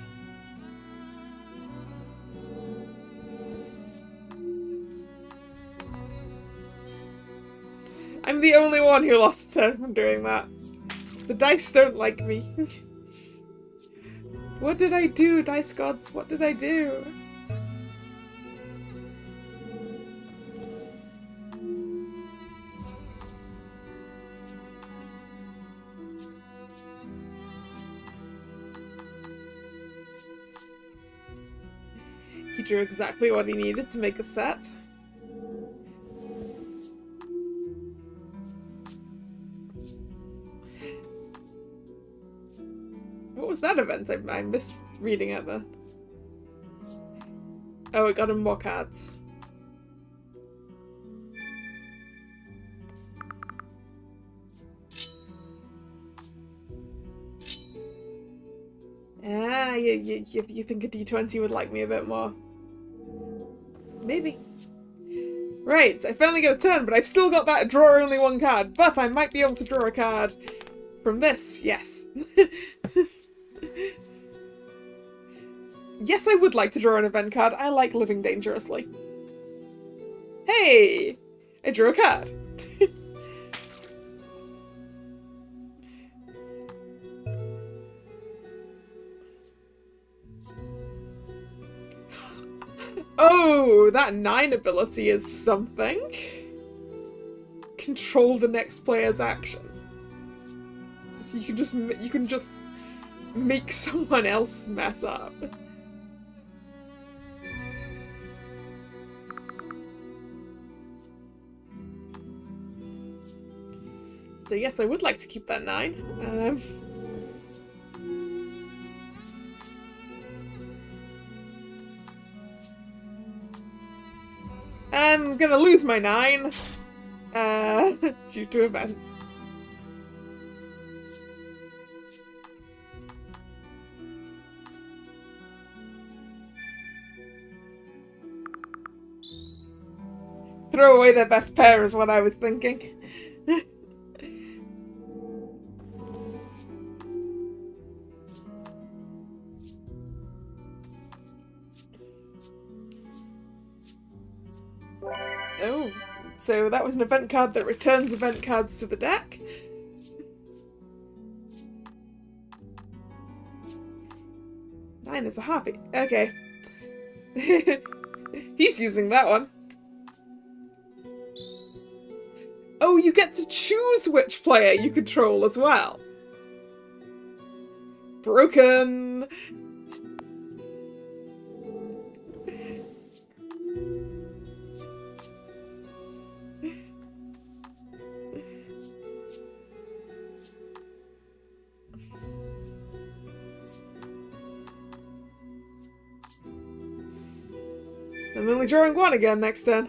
I'm the only one who lost a turn from doing that. The dice don't like me. What did I do, dice gods? What did I do? He drew exactly what he needed to make a set. What was that event? I missed reading it there. Oh, it got him more cards. Ah, you think a D20 would like me a bit more? Maybe. Right, I finally get a turn, but I've still got that draw only one card. But I might be able to draw a card from this. Yes. Yes, I would like to draw an event card. I like living dangerously. Hey! I drew a card. Oh, that 9 ability is something. Control the next player's action. So you can just make someone else mess up. So yes, I would like to keep that 9. I'm gonna lose my 9 due to events. Throw away their best pair is what I was thinking. Oh, so that was an event card that returns event cards to the deck. Nine is a harpy. Okay. He's using that one. Oh, you get to choose which player you control as well. Broken. I'm only drawing one again next turn.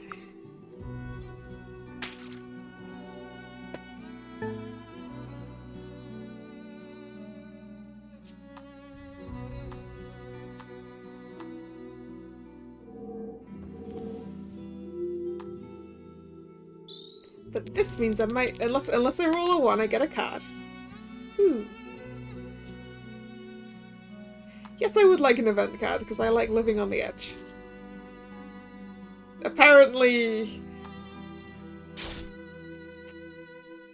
But this means I might, unless I roll a 1, I get a card. Yes, I would like an event card, because I like living on the edge. Apparently,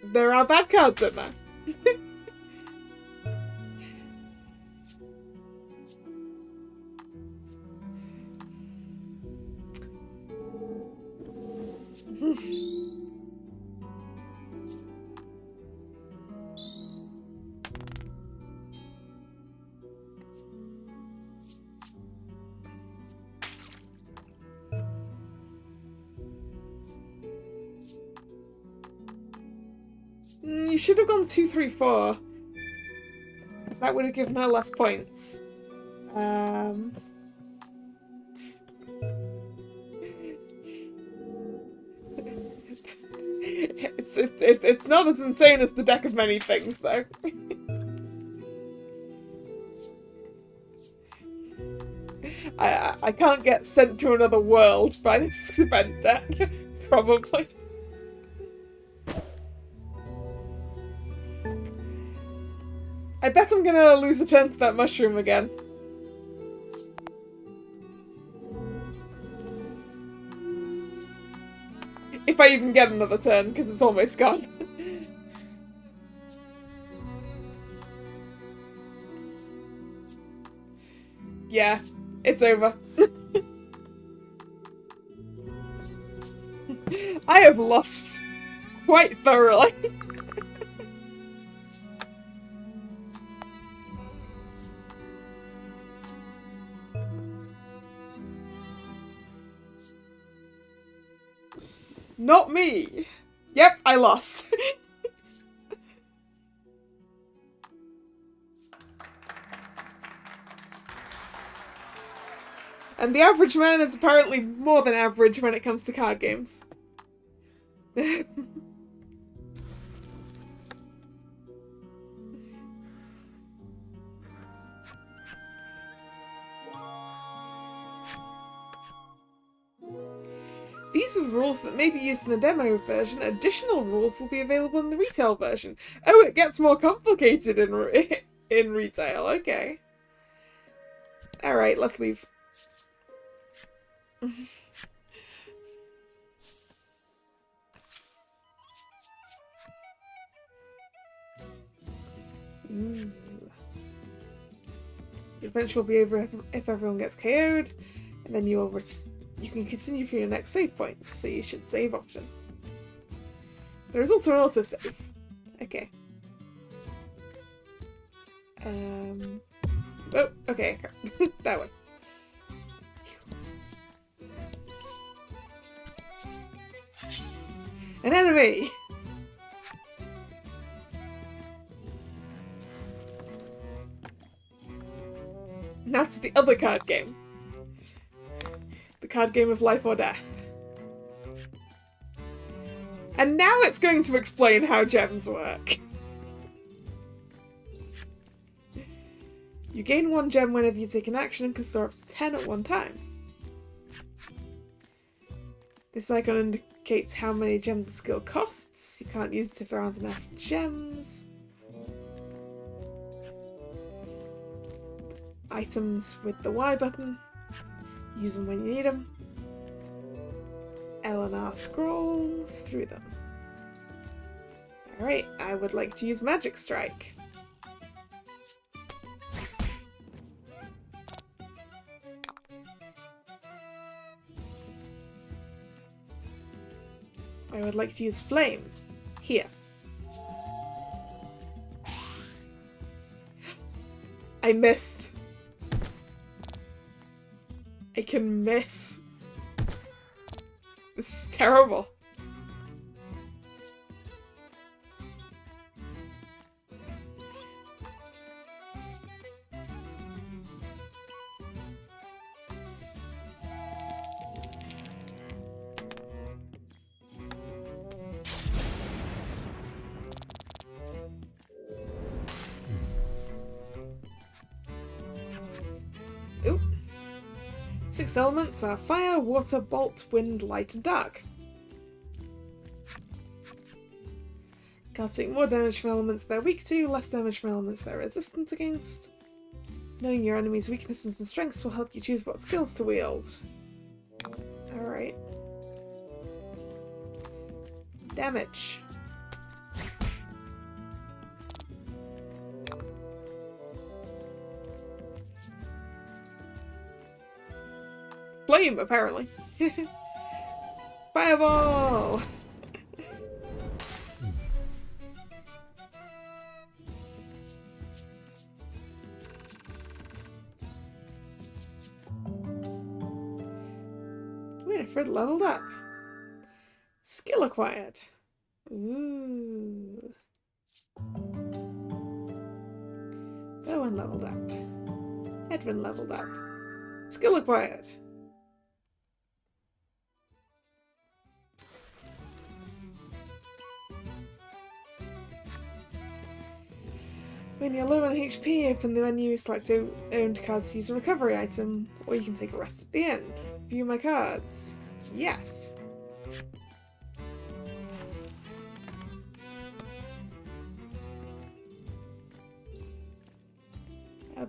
there are bad cards in there. You should have gone 2, 3, 4. Because that would have given her less points. It's not as insane as the deck of many things, though. I can't get sent to another world by this event deck, probably. I bet I'm gonna lose a turn to that mushroom again. If I even get another turn, because it's almost gone. Yeah, it's over. I have lost quite thoroughly. Not me. Yep, I lost. And the average man is apparently more than average when it comes to card games. These are the rules that may be used in the demo version. Additional rules will be available in the retail version. Oh, it gets more complicated in retail. Okay. Alright, let's leave. The adventure will be over if everyone gets KO'd, and then you can continue for your next save points, so you should save option. There is also an autosave. Okay. Oh, okay. That one. An enemy! Now to the other card game. The card game of life or death. And now it's going to explain how gems work. You gain 1 gem whenever you take an action and can store up to 10 at one time. This icon indicates how many gems a skill costs. You can't use it if there aren't enough gems. Items with the Y button. Use them when you need them. L and R scrolls through them. Alright, I would like to use Magic Strike. I would like to use Flame. Here. I missed. I can miss. This is terrible. 6 elements are fire, water, bolt, wind, light, and dark. Cards take more damage from elements they're weak to, less damage from elements they're resistant against. Knowing your enemy's weaknesses and strengths will help you choose what skills to wield. Alright. Damage. Flame, apparently. Fireball! Winifred leveled up. Skill acquired. Ooh. Bowen leveled up. Edwin leveled up. Skill acquired. When you're low on HP, open the menu, select owned cards to use a recovery item, or you can take a rest at the end. View my cards. Yes.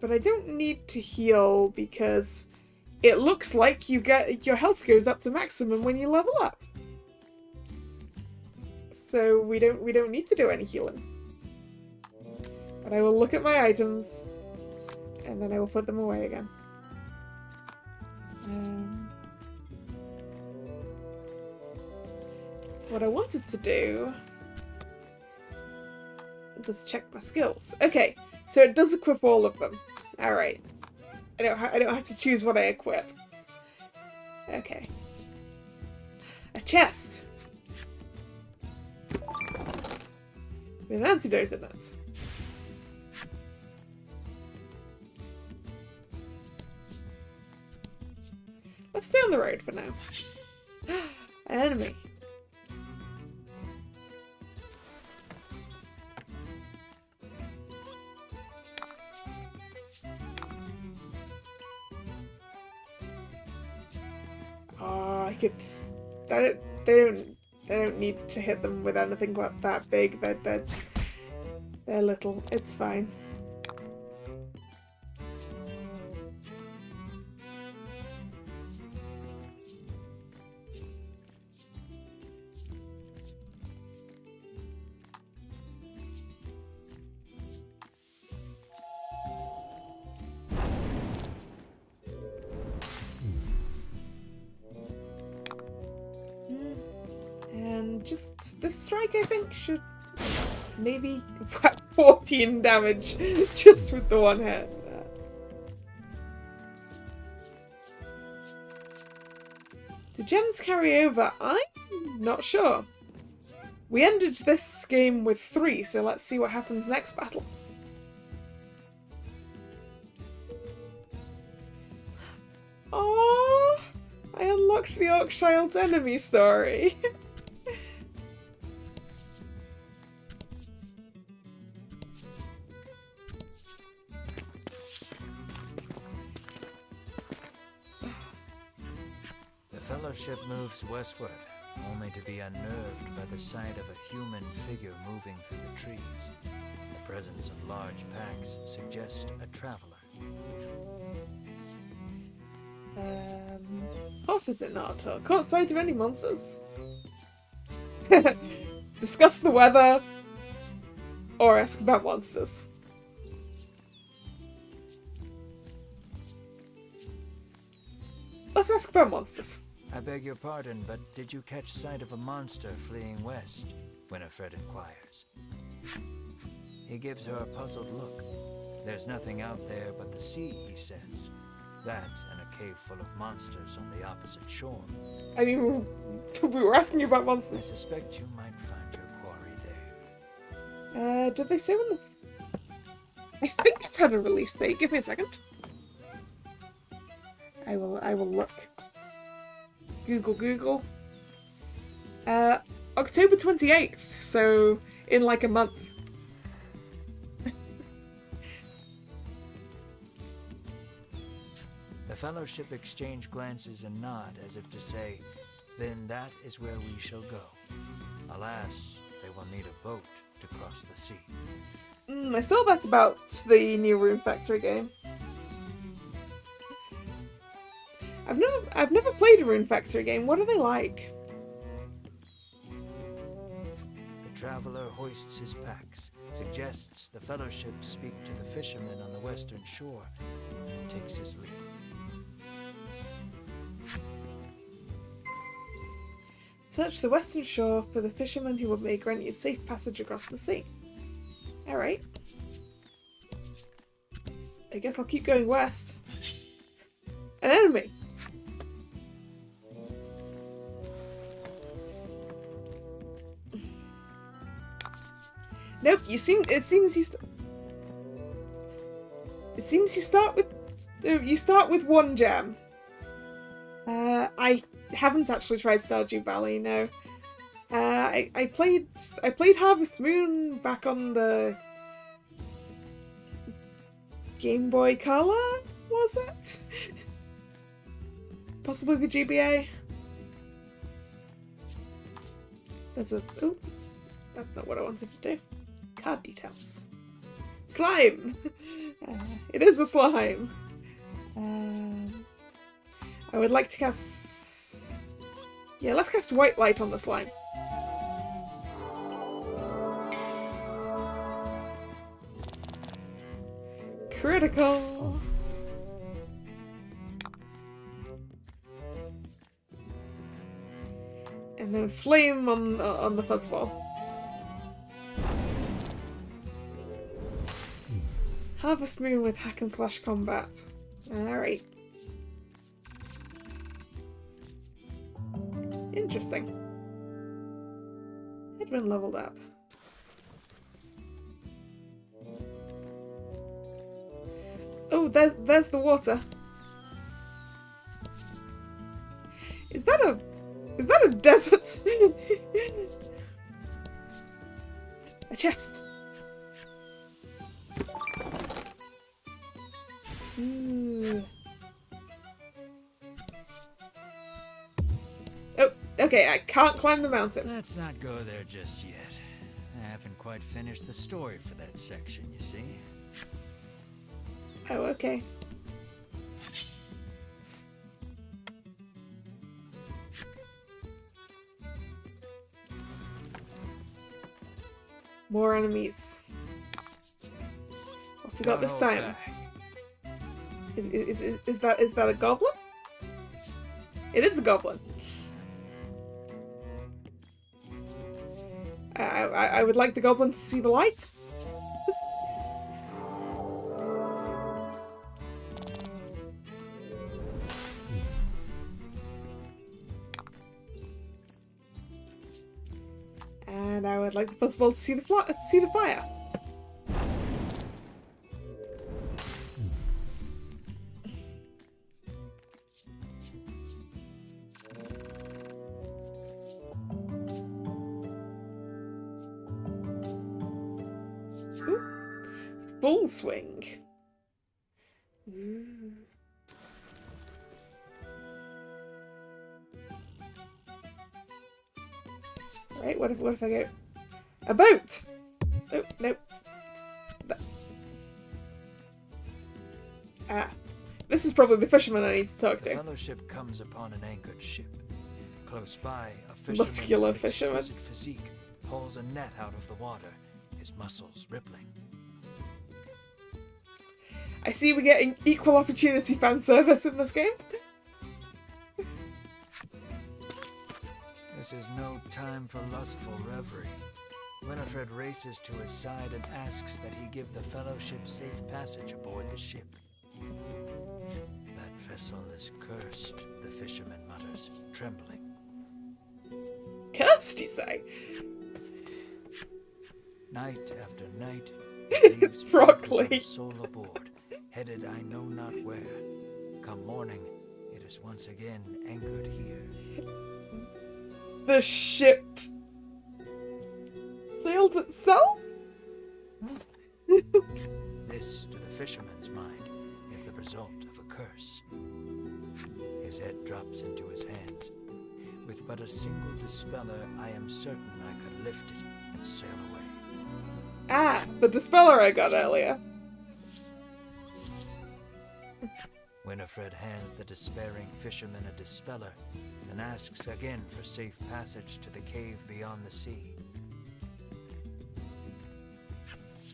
But I don't need to heal because it looks like your health goes up to maximum when you level up. So we don't need to do any healing. But I will look at my items and then I will put them away again. What I wanted to do was check my skills. Okay, so it does equip all of them. All right, I don't have to choose what I equip. Okay, a chest with an antidote in it. Let's stay on the road for now. An enemy. Oh, I could. They don't need to hit them with anything quite that big. They're little. It's fine. And just this strike, I think, should maybe 14 damage just with the one hit. Do gems carry over? I'm not sure. We ended this game with 3, so let's see what happens next battle. Oh, I unlocked the Orc-Child's enemy story.
The Fellowship moves westward, only to be unnerved by the sight of a human figure moving through the trees. The presence of large packs suggests a traveler.
What is it not? Caught sight of any monsters? Discuss the weather or ask about monsters. Let's ask about monsters.
I beg your pardon, but did you catch sight of a monster fleeing west? Winifred inquires. He gives her a puzzled look. There's nothing out there but the sea, he says. That and a cave full of monsters on the opposite shore.
I mean, we were asking you about
I
monsters.
suspect you might find your quarry there.
Did they say when the... I think it's had a release date. Give me a second. I will look. Google. October 28th, so in like a month.
The fellowship exchange glances and nod as if to say, "Then that is where we shall go." Alas, they will need a boat to cross the sea.
I saw that about the new Rune Factory game. I've never played a Rune Factory game. What are they like?
The traveler hoists his packs, suggests the fellowship speak to the fishermen on the western shore, and takes his leave.
Search the western shore for the fishermen who may grant you safe passage across the sea. Alright. I guess I'll keep going west. An enemy! Nope, it seems you start with one gem. I haven't actually tried Stardew Valley, no. I played Harvest Moon back on the Game Boy Color, was it? Possibly the GBA. Oh, that's not what I wanted to do. Card details. Slime! It is a slime! I would like to cast... Yeah, let's cast White Light on the slime. Critical! And then Flame on the fuzzball. Harvest Moon with hack and slash combat. Alright. Interesting. Edwin leveled up. Oh, there's the water. Is that a desert? A chest. Ooh. Oh, okay, I can't climb the mountain.
Let's not go there just yet. I haven't quite finished the story for that section, you see.
Oh, okay. More enemies. What have we got this time? Is that a goblin? It is a goblin. I would like the goblin to see the light. And I would like the fuzzball to see the fire. Ooh. Full swing. Ooh. Right, what if I go... A boat! Oh, nope. Ah. This is probably the fisherman I need to talk
The
to.
fellowship comes upon an anchored ship. Close by, a fisherman
Muscular
with
fisherman.
exquisite physique pulls a net out of the water, his muscles rippling.
I see we're getting equal opportunity fan service in this game.
This is no time for lustful reverie. Winifred races to his side and asks that he give the fellowship safe passage aboard the ship. That vessel is cursed, the fisherman mutters, trembling.
Cursed, you say?
Night after night,
It's broccoli.
soul aboard, headed I know not where. Come morning, it is once again anchored here.
The ship sails itself?
This, to the fisherman's mind, is the result of a curse. His head drops into his hands. With but a single dispeller, I am certain I could lift it and sail away.
Ah, the dispeller I got earlier.
Winifred hands the despairing fisherman a dispeller and asks again for safe passage to the cave beyond the sea.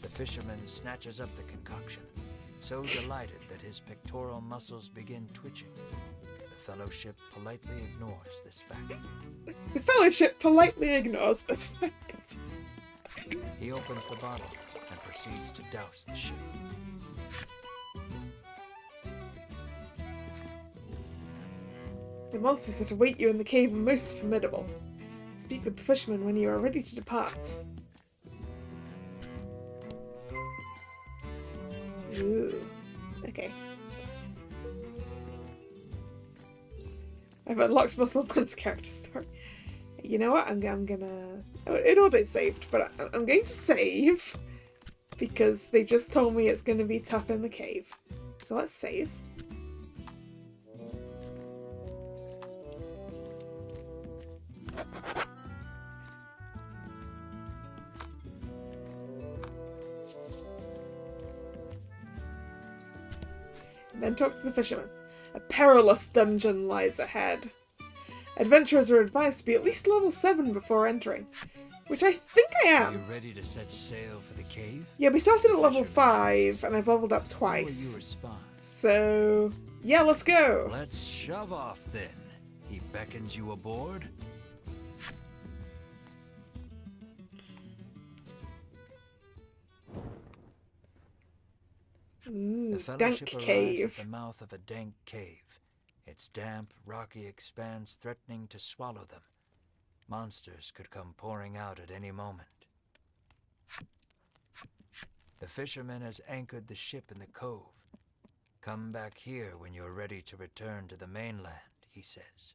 The fisherman snatches up the concoction, so delighted that his pectoral muscles begin twitching. The fellowship politely ignores this fact.
The fellowship politely ignores this fact.
He opens the bottle and proceeds to douse the ship.
The monsters that await you in the cave are most formidable. Speak with the fisherman when you are ready to depart. Ooh. Okay. I've unlocked Muscleman's character story. You know what? I'm gonna... It auto saved, but I'm going to save because they just told me it's going to be tough in the cave. So let's save. Then talk to the fisherman. A perilous dungeon lies ahead. Adventurers are advised to be at least level 7 before entering, which I think I
Are you
am.
ready to set sail for the cave?
Yeah, we started at level 5 and I've leveled up
How will you
twice.
respond?
So, yeah, let's go.
Let's shove off then. He beckons you aboard.
Ooh,
The fellowship
dank
arrives
cave.
at the mouth of a dank cave. Its damp, rocky expanse threatening to swallow them. Monsters could come pouring out at any moment. The fisherman has anchored the ship in the cove. Come back here when you're ready to return to the mainland, he says.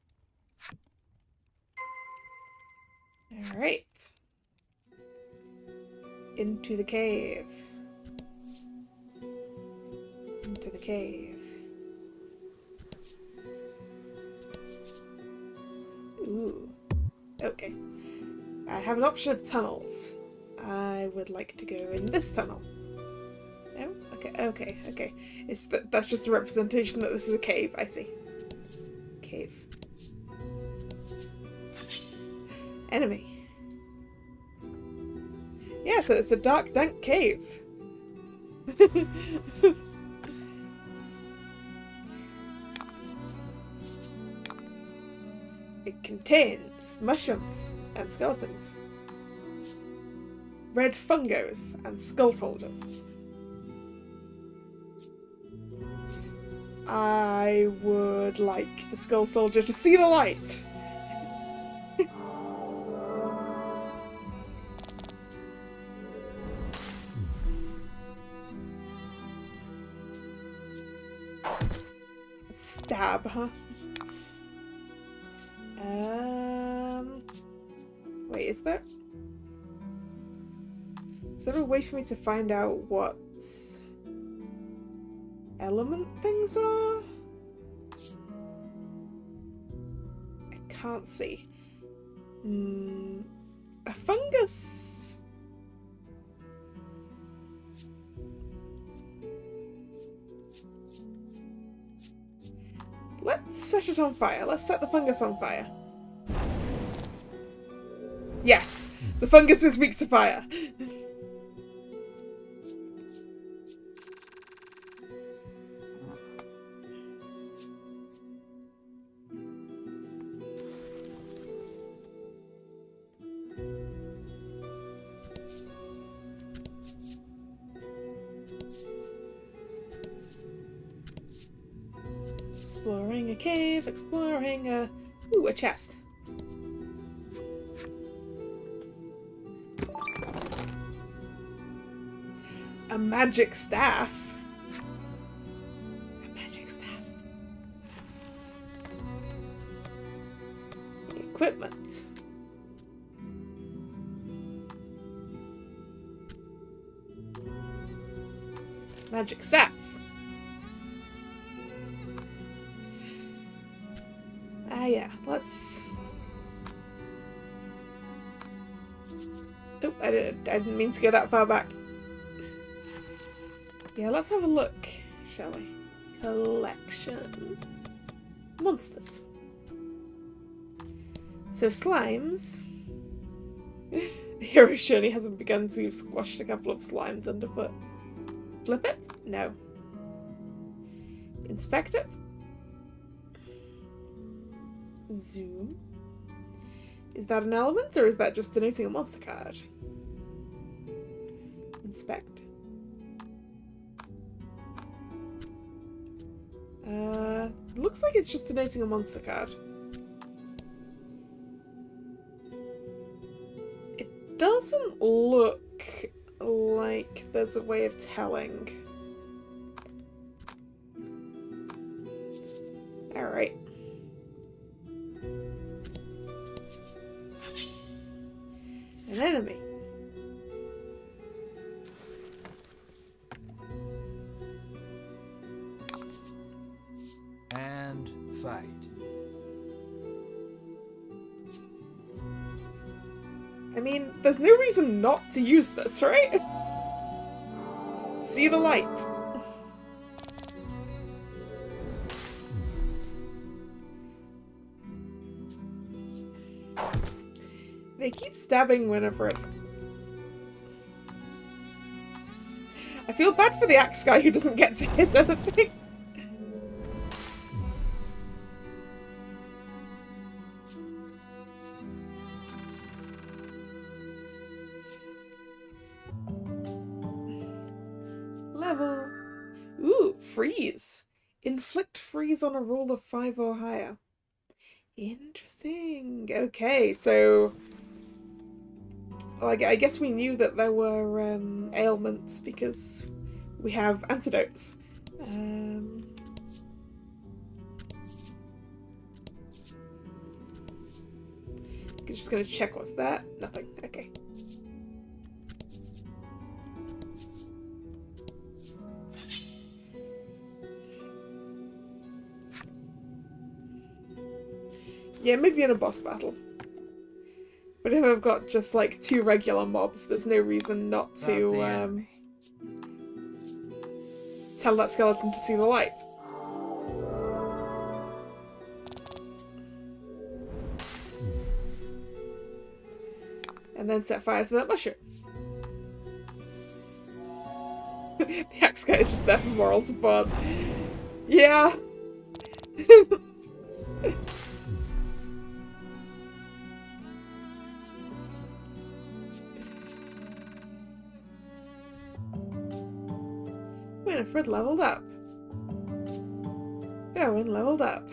Alright. Into the cave. Into the cave. Ooh. Okay. I have an option of tunnels. I would like to go in this tunnel. No? Okay. That's just a representation that this is a cave. I see. Cave. Enemy. Yeah, so it's a dark, dank cave. It contains mushrooms and skeletons, red fungos and skull soldiers. I would like the skull soldier to see the light. Stab, huh? Wait, is there a way for me to find out what element things are? I can't see. A fungus. Let's set it on fire. Let's set the fungus on fire. Yes, the fungus is weak to fire. Exploring a cave, exploring a... Ooh, a chest. A magic staff. A magic staff. Equipment. Magic staff. Let's... Oh, I didn't mean to go that far back. Yeah, let's have a look, shall we? Collection. Monsters. So slimes. Hero's journey hasn't begun, so you've squashed a couple of slimes underfoot. Flip it? No. Inspect it. Zoom. Is that an element, or is that just denoting a monster card? Inspect. Looks like it's just denoting a monster card. It doesn't look like there's a way of telling. Alright. An enemy.
And fight.
I mean, there's no reason not to use this, right? See the light. They keep stabbing whenever it... I feel bad for the axe guy who doesn't get to hit anything. Level. Ooh, freeze. Inflict freeze on a roll of 5 or higher. Interesting. Okay, so... Well, I guess we knew that there were ailments because we have antidotes. Just gonna check what's that. Nothing. Okay. Yeah, maybe in a boss battle. But if I've got just like 2 regular mobs, there's no reason not to tell that skeleton to see the light. And then set fire to that mushroom. The axe guy is just there for moral support. Yeah. Winifred leveled up. Owen leveled up.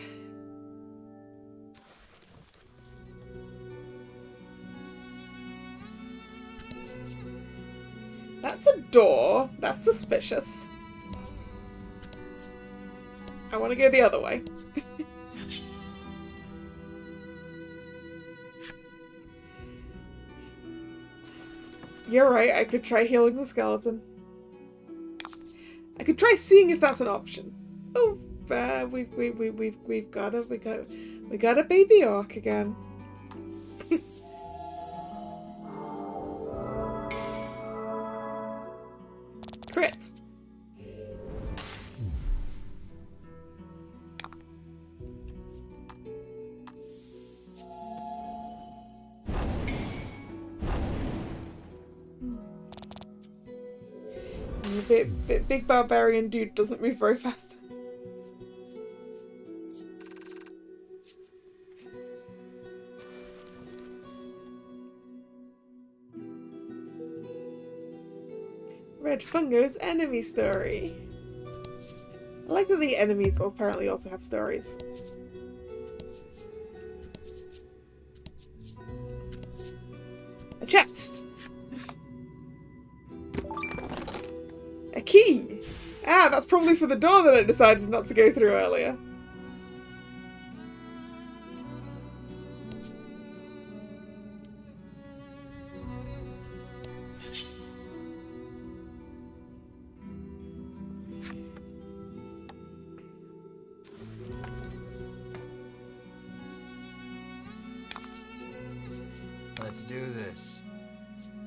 That's a door. That's suspicious. I want to go the other way. You're right, I could try healing the skeleton. I could try seeing if that's an option. Oh, we got a baby orc again. Crit. The big barbarian dude doesn't move very fast. Red Fungo's enemy story. I like that the enemies will apparently also have stories. A chest! A key! Ah, that's probably for the door that I decided not to go through earlier.
Let's do this.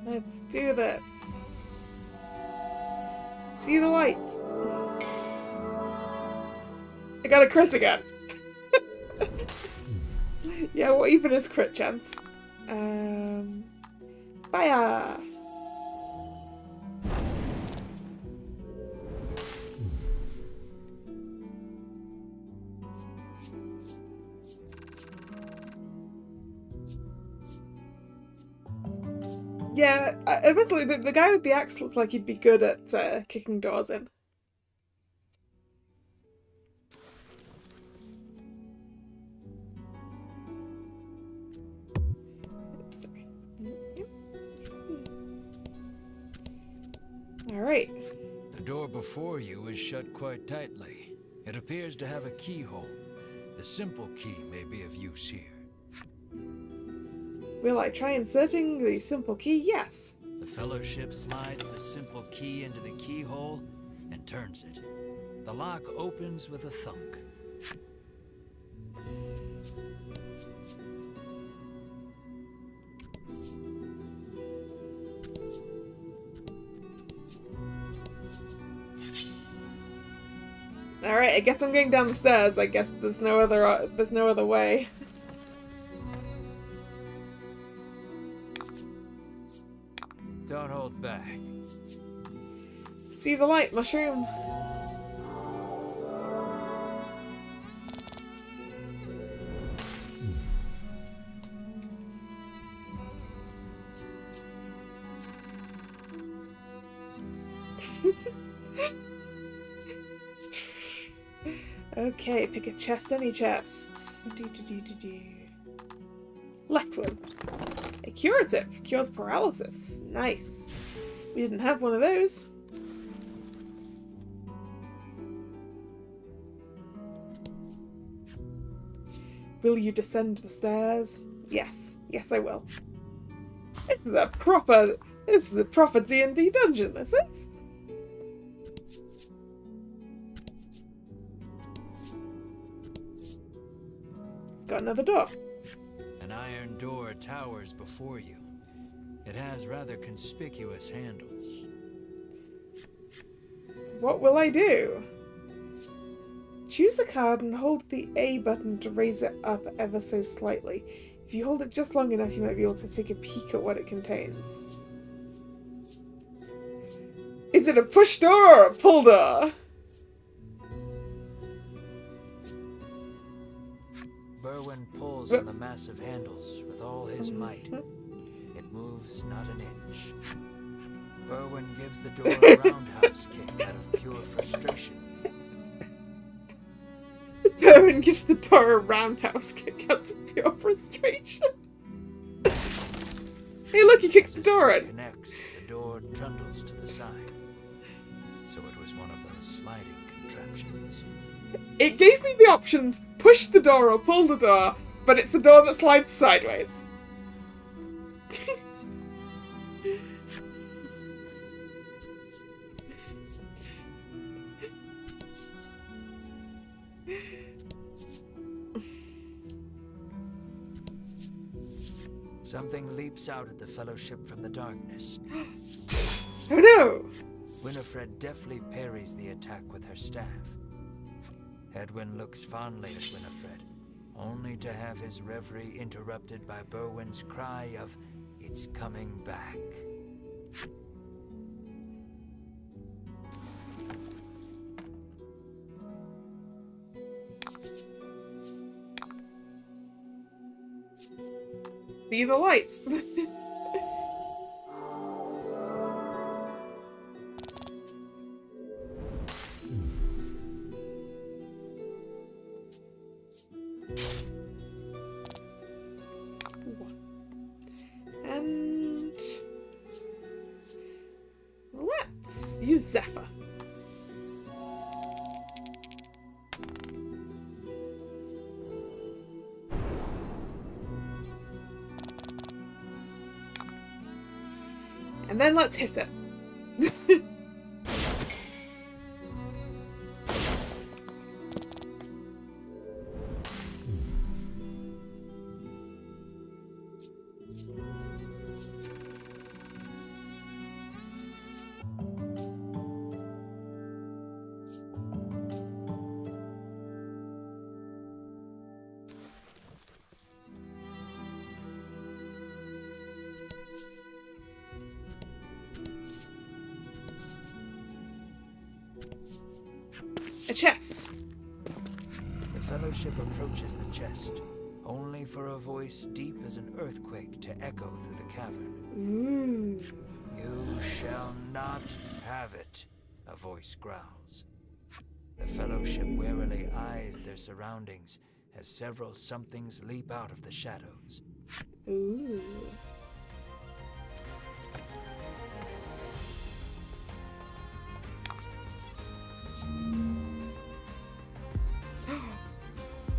Let's do this. See the light. I got a crit again. Yeah, what even is crit chance? Fire! Yeah, admittedly, the guy with the axe looks like he'd be good at kicking doors in. Oops, sorry. Alright.
The door before you is shut quite tightly. It appears to have a keyhole. The simple key may be of use here.
Will I try inserting the simple key? Yes.
The Fellowship slides the simple key into the keyhole and turns it. The lock opens with a thunk.
Alright, I guess I'm going down the stairs. I guess there's no other way.
Don't hold back.
See the light, mushroom. Okay, pick a chest, any chest. Left one. A curative. Cures paralysis. Nice. We didn't have one of those. Will you descend the stairs? Yes. Yes, I will. This is a proper D&D dungeon, this is. It's got another door.
An iron door towers before you. It has rather conspicuous handles.
What will I do? Choose a card and hold the A button to raise it up ever so slightly. If you hold it just long enough, you might be able to take a peek at what it contains. Is it a push door or a pull door?
Berwin pulls on the massive handles with all his might. It moves not an inch. Berwin gives the door a roundhouse kick out of pure frustration.
Berwin gives the door a roundhouse kick out of pure frustration. Hey, look, he kicks the door in.
Connects, the door trundles to the side. So it was one of those sliding contraptions.
It gave me the options, push the door or pull the door, but it's a door that slides sideways.
Something leaps out at the Fellowship from the darkness.
Oh no!
Winifred deftly parries the attack with her staff. Edwin looks fondly at Winifred, only to have his reverie interrupted by Berwin's cry of, "It's coming back."
See the light. And let's use Zephyr. And then let's hit it. A chest.
The Fellowship approaches the chest, only for a voice deep as an earthquake to echo through the cavern.
Ooh.
You shall not have it, a voice growls. The Fellowship warily eyes their surroundings as several somethings leap out of the shadows.
Ooh.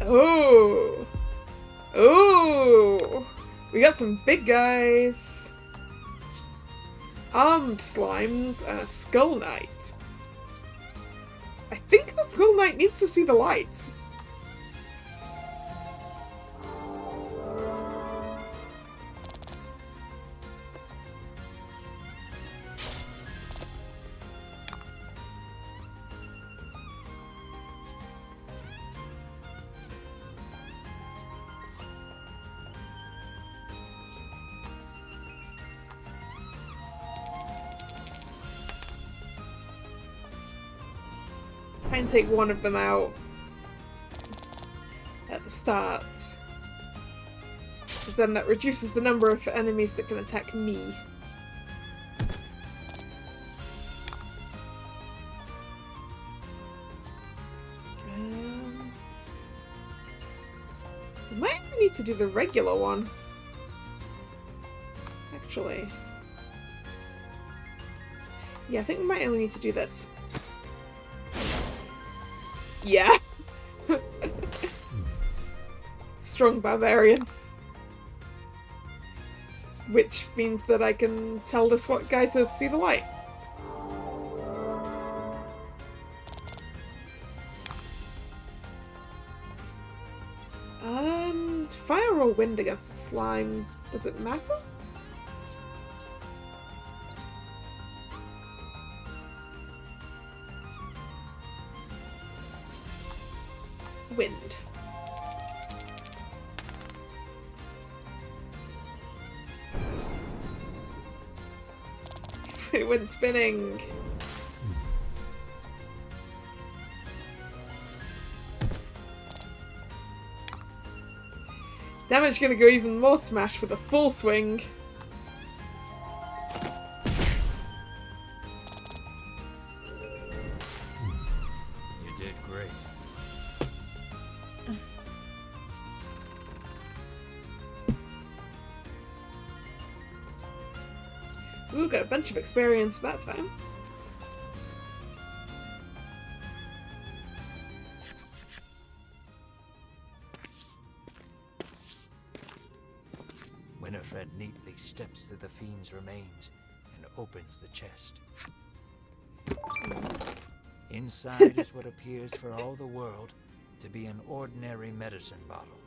Oh. Oh. We got some big guys. Armed slimes and a skull knight. I think the skull knight needs to see the light. Try and take one of them out at the start, because then that reduces the number of enemies that can attack me. I might need to do the regular one, actually. Yeah, I think we might only need to do this. Yeah. Strong barbarian. Which means that I can tell this what guy to see the light. Fire or wind against the slime, does it matter? Wind. It went spinning. Damage gonna go even more smash with a full swing.
You did great.
Ooh, got a bunch of experience that time.
Winifred neatly steps through the fiend's remains and opens the chest. Inside is what appears for all the world to be an ordinary medicine bottle.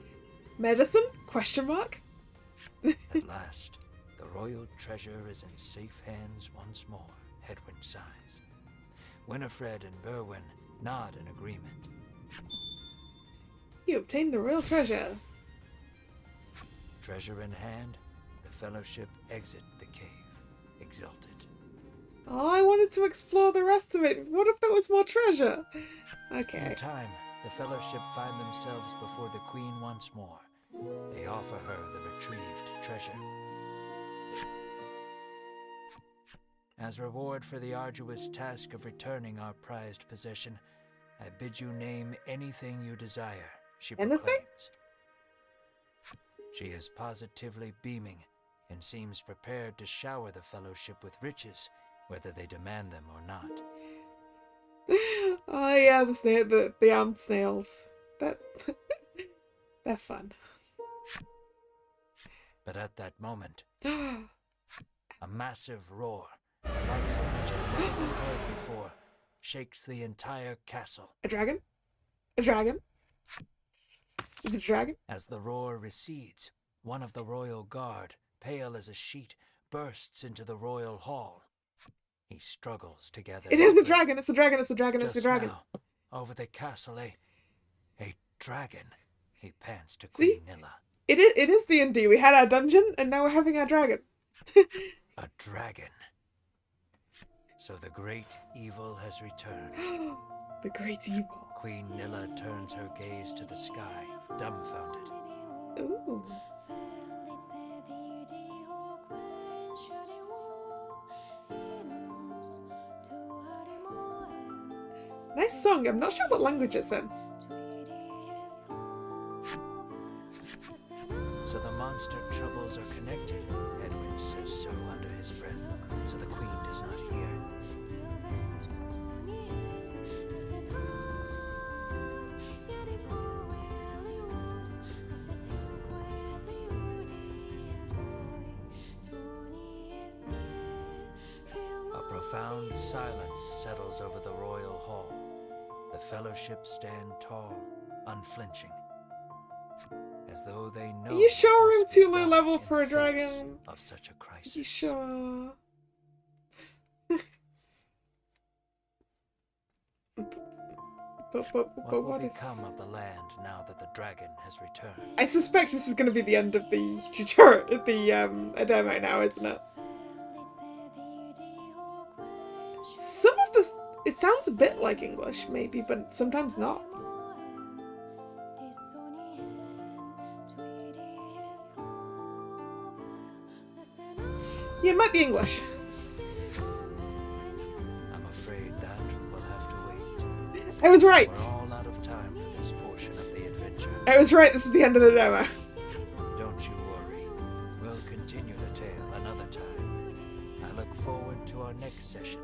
Medicine? Question mark?
At last, the royal treasure is in safe hands once more, Hedwyn sighs. Winifred and Berwyn nod in agreement.
You obtained the royal treasure.
Treasure in hand, the Fellowship exit the cave, exulted.
Oh, I wanted to explore the rest of it. What if there was more treasure? Okay.
In time, the Fellowship find themselves before the Queen once more. They offer her the retrieved treasure. As reward for the arduous task of returning our prized possession, I bid you name anything you desire, she proclaims.
Anything?
She is positively beaming and seems prepared to shower the Fellowship with riches, whether they demand them or not.
Oh yeah, the armed snails. They're fun.
But at that moment, a massive roar, the likes of which had never been heard before, shakes the entire castle.
A dragon? A dragon? Is it a dragon?
As the roar recedes, one of the royal guard, pale as a sheet, bursts into the royal hall. He struggles to gather.
It is a dragon! It's a dragon! It's a dragon! It's a dragon!
Now, over the castle, a dragon. He pants to
See?
Queen Nilla.
It is D&D. We had our dungeon, and now we're having our dragon.
A dragon. So the great evil has returned.
The great evil.
Queen Nilla turns her gaze to the sky, dumbfounded.
Ooh. Nice song. I'm not sure what language it's in.
So the monster troubles are connected, Edwin says so under his breath, so the queen does not hear. A profound silence settles over the royal hall. The fellowship stand tall, unflinching, as though they know.
Are you sure I'm
what must be
too low
done
level
in
for a
face
dragon?
of such a crisis.
Are you sure?
What will
what if...
become of the land now that the dragon has returned?
I suspect this is going to be the end of the tutorial, the demo now, isn't it? Some of this, it sounds a bit like English, maybe, but sometimes not. Yeah, it might be English.
I'm afraid that we'll have to wait.
I was right.
We're all out of time for this portion of the adventure.
I was right, this is the end of the demo.
Don't you worry. We'll continue the tale another time. I look forward to our next session.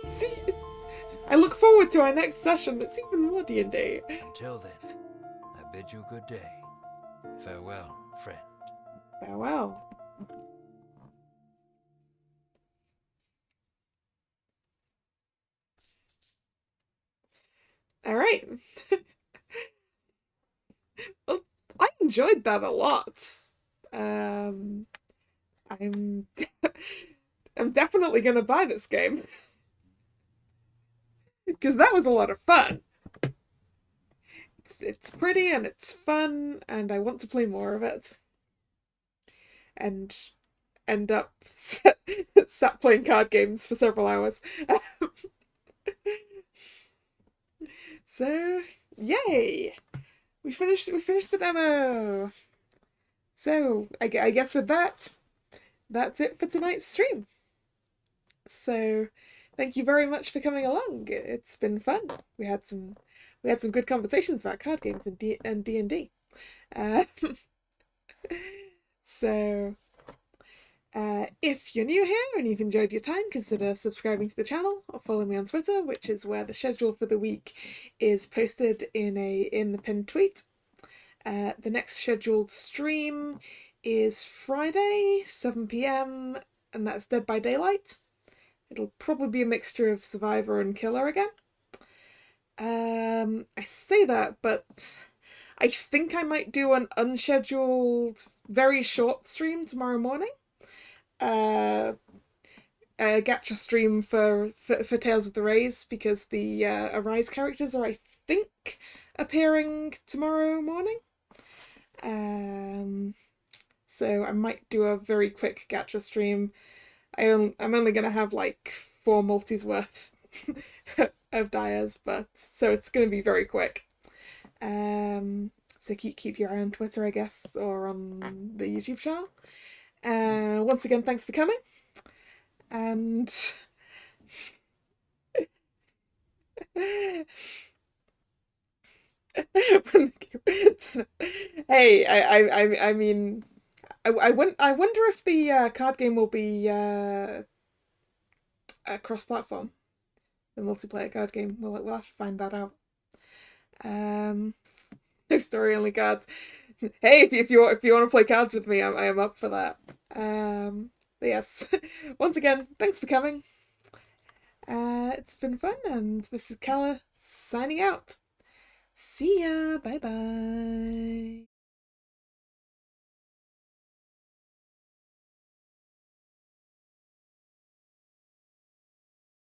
See, I look forward to our next session. It's even more D&D.
Until then, I bid you good day. Farewell, friend.
Farewell. All right. Well, I enjoyed that a lot. I'm I'm definitely gonna buy this game because that was a lot of fun. It's pretty and it's fun, and I want to play more of it. And end up sat playing card games for several hours. So, yay! We finished the demo. So, I guess with that, that's it for tonight's stream. So, thank you very much for coming along. It's been fun. We had some good conversations about card games and D&D. So, if you're new here and you've enjoyed your time, consider subscribing to the channel or follow me on Twitter, which is where the schedule for the week is posted in the pinned tweet. The next scheduled stream is Friday, 7 PM, and that's Dead by Daylight. It'll probably be a mixture of Survivor and Killer again. I say that, but I think I might do an unscheduled, very short stream tomorrow morning. A gacha stream for Tales of the Rays, because the Arise characters are, I think, appearing tomorrow morning. So I might do a very quick gacha stream. I'm only gonna have like 4 multis worth of dyers, but so it's gonna be very quick. So keep your eye on Twitter, I guess, or on the YouTube channel. Once again, thanks for coming. And hey, I mean, I wonder if the card game will be cross-platform. The multiplayer card game. We'll have to find that out. No story, only cards. Hey, if you want to play cards with me, I am up for that. But yes, once again, thanks for coming. It's been fun, and this is Kalla signing out. See ya. Bye bye.